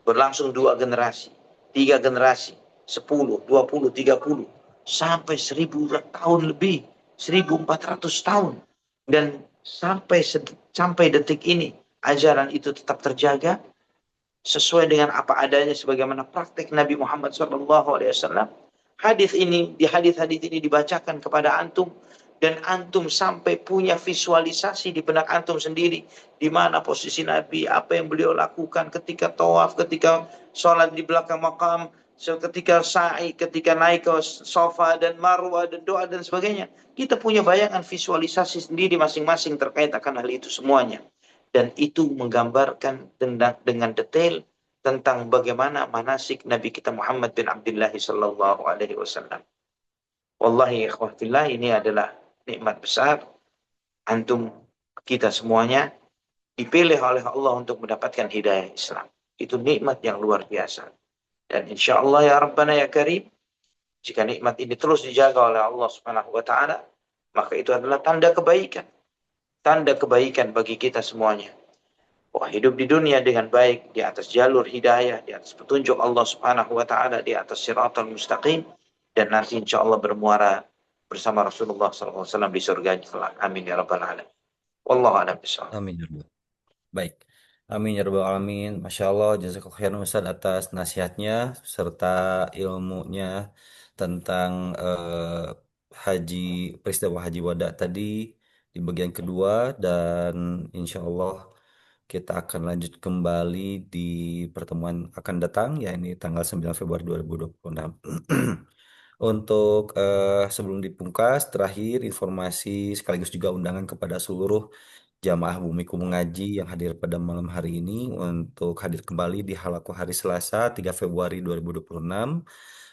berlangsung 2 generasi, 3 generasi, 10, 20, 30, sampai 1000 tahun lebih, 1400 tahun. Dan sampai detik ini, ajaran itu tetap terjaga sesuai dengan apa adanya sebagaimana praktek Nabi Muhammad SAW. Hadis ini dibacakan kepada antum dan antum sampai punya visualisasi di benak antum sendiri di mana posisi Nabi, apa yang beliau lakukan ketika tawaf, ketika sholat di belakang makam, ketika sa'i, ketika naik ke Safa dan Marwah dan doa dan sebagainya. Kita punya bayangan visualisasi sendiri masing-masing terkait akan hal itu semuanya. Dan itu menggambarkan dengan detail tentang bagaimana manasik Nabi kita Muhammad bin Abdullah sallallahu alaihi wasallam. Wallahi ikhwatillah, ini adalah nikmat besar. Antum kita semuanya dipilih oleh Allah untuk mendapatkan hidayah Islam. Itu nikmat yang luar biasa. Dan insya Allah ya Rabbana ya Karim, jika nikmat ini terus dijaga oleh Allah Subhanahu wa taala, maka itu adalah tanda kebaikan. Tanda kebaikan bagi kita semuanya. Wah, hidup di dunia dengan baik, di atas jalur hidayah, di atas petunjuk Allah Subhanahu wa taala, di atas siratal mustaqim, dan nanti insya Allah bermuara bersama Rasulullah SAW di surga kelak. Amin ya rabbal alamin. Wallahu a'lam bishawab. Amin ya Rabbal. Baik. Amin ya Rabbal alamin. Masya Allah, jazakallahu khairan Ustaz atas nasihatnya serta ilmunya tentang haji, peristiwa haji wada tadi di bagian kedua, dan insya Allah kita akan lanjut kembali di pertemuan akan datang, ya ini tanggal 9 Februari 2026. Untuk sebelum dipungkas, terakhir informasi sekaligus juga undangan kepada seluruh jamaah Bumiku Mengaji yang hadir pada malam hari ini untuk hadir kembali di Halaqah hari Selasa 3 Februari 2026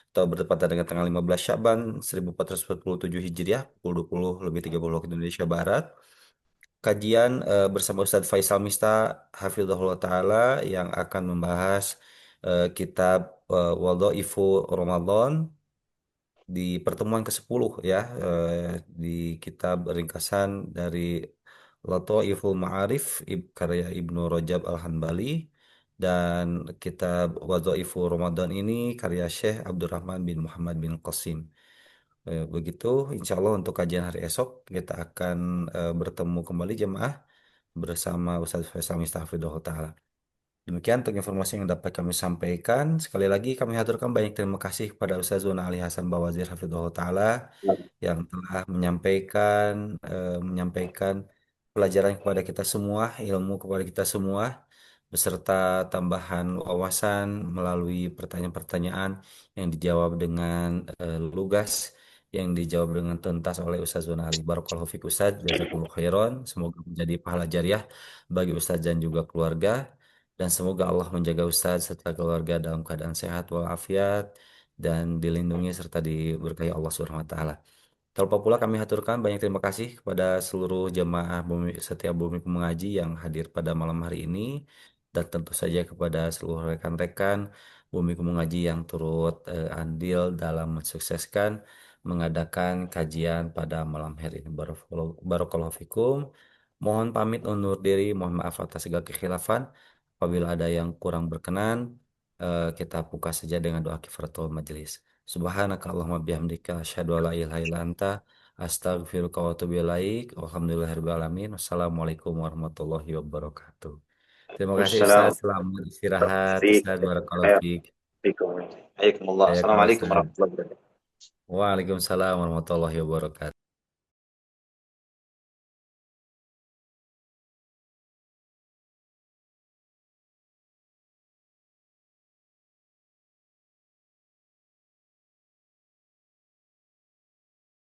atau bertepatan dengan tanggal 15 Syaban 1447 Hijriah pukul 20 lebih 30 waktu Indonesia Barat. Kajian bersama Ustadz Faisal Mista Hafizahullah Ta'ala yang akan membahas kitab Wadhaifu Ramadan di pertemuan ke-10 ya, di kitab ringkasan dari Lataiful Ma'arif karya Ibnu Rajab Al-Hanbali, dan kitab Wadhaifu Ramadan ini karya Syekh Abdurrahman bin Muhammad bin Qasim. Begitu, insya Allah untuk kajian hari esok kita akan bertemu kembali jemaah bersama Ustaz Faisal Mistahfidullah Ta'ala. Demikian untuk informasi yang dapat kami sampaikan. Sekali lagi kami haturkan banyak terima kasih kepada Ustaz Zuna Ali Hasan Bawazir Hafidhullah Ta'ala yang telah menyampaikan pelajaran kepada kita semua, ilmu kepada kita semua, beserta tambahan wawasan melalui pertanyaan-pertanyaan yang dijawab dengan lugas, yang dijawab dengan tuntas oleh Ustaz Zuna Ali. Barakallahu fiik Ustaz, jazakumullah khairan. Semoga menjadi pahala jariah bagi Ustaz dan juga keluarga. Dan semoga Allah menjaga Ustaz serta keluarga dalam keadaan sehat walafiat dan dilindungi serta diberkahi Allah Subhanahu wa taala. Terlupa pula kami haturkan banyak terima kasih kepada seluruh jemaah Bumi setiap Bumi Mengaji yang hadir pada malam hari ini dan tentu saja kepada seluruh rekan-rekan Bumi Mengaji yang turut andil dalam mensukseskan mengadakan kajian pada malam hari ini. Barakallahu fikum. Mohon pamit undur diri, mohon maaf atas segala kekhilafan. Apabila ada yang kurang berkenan, kita buka saja dengan doa kifaratul majelis. Subhanaka Allahumma bihamdika asyhadu an la ilaha illa anta astaghfiruka wa atubu ilaik. Walhamdulillahirabbil alamin. Wassalamualaikum warahmatullahi wabarakatuh. Terima kasih Ustaz. Wassalamualaikum Selamat istirahat. warahmatullahi Ustaz barakallahu wabarakatuh. fiik. Assalamualaikum Jazakallah warahmatullahi Ustaz. wabarakatuh. Waalaikumsalam warahmatullahi wabarakatuh.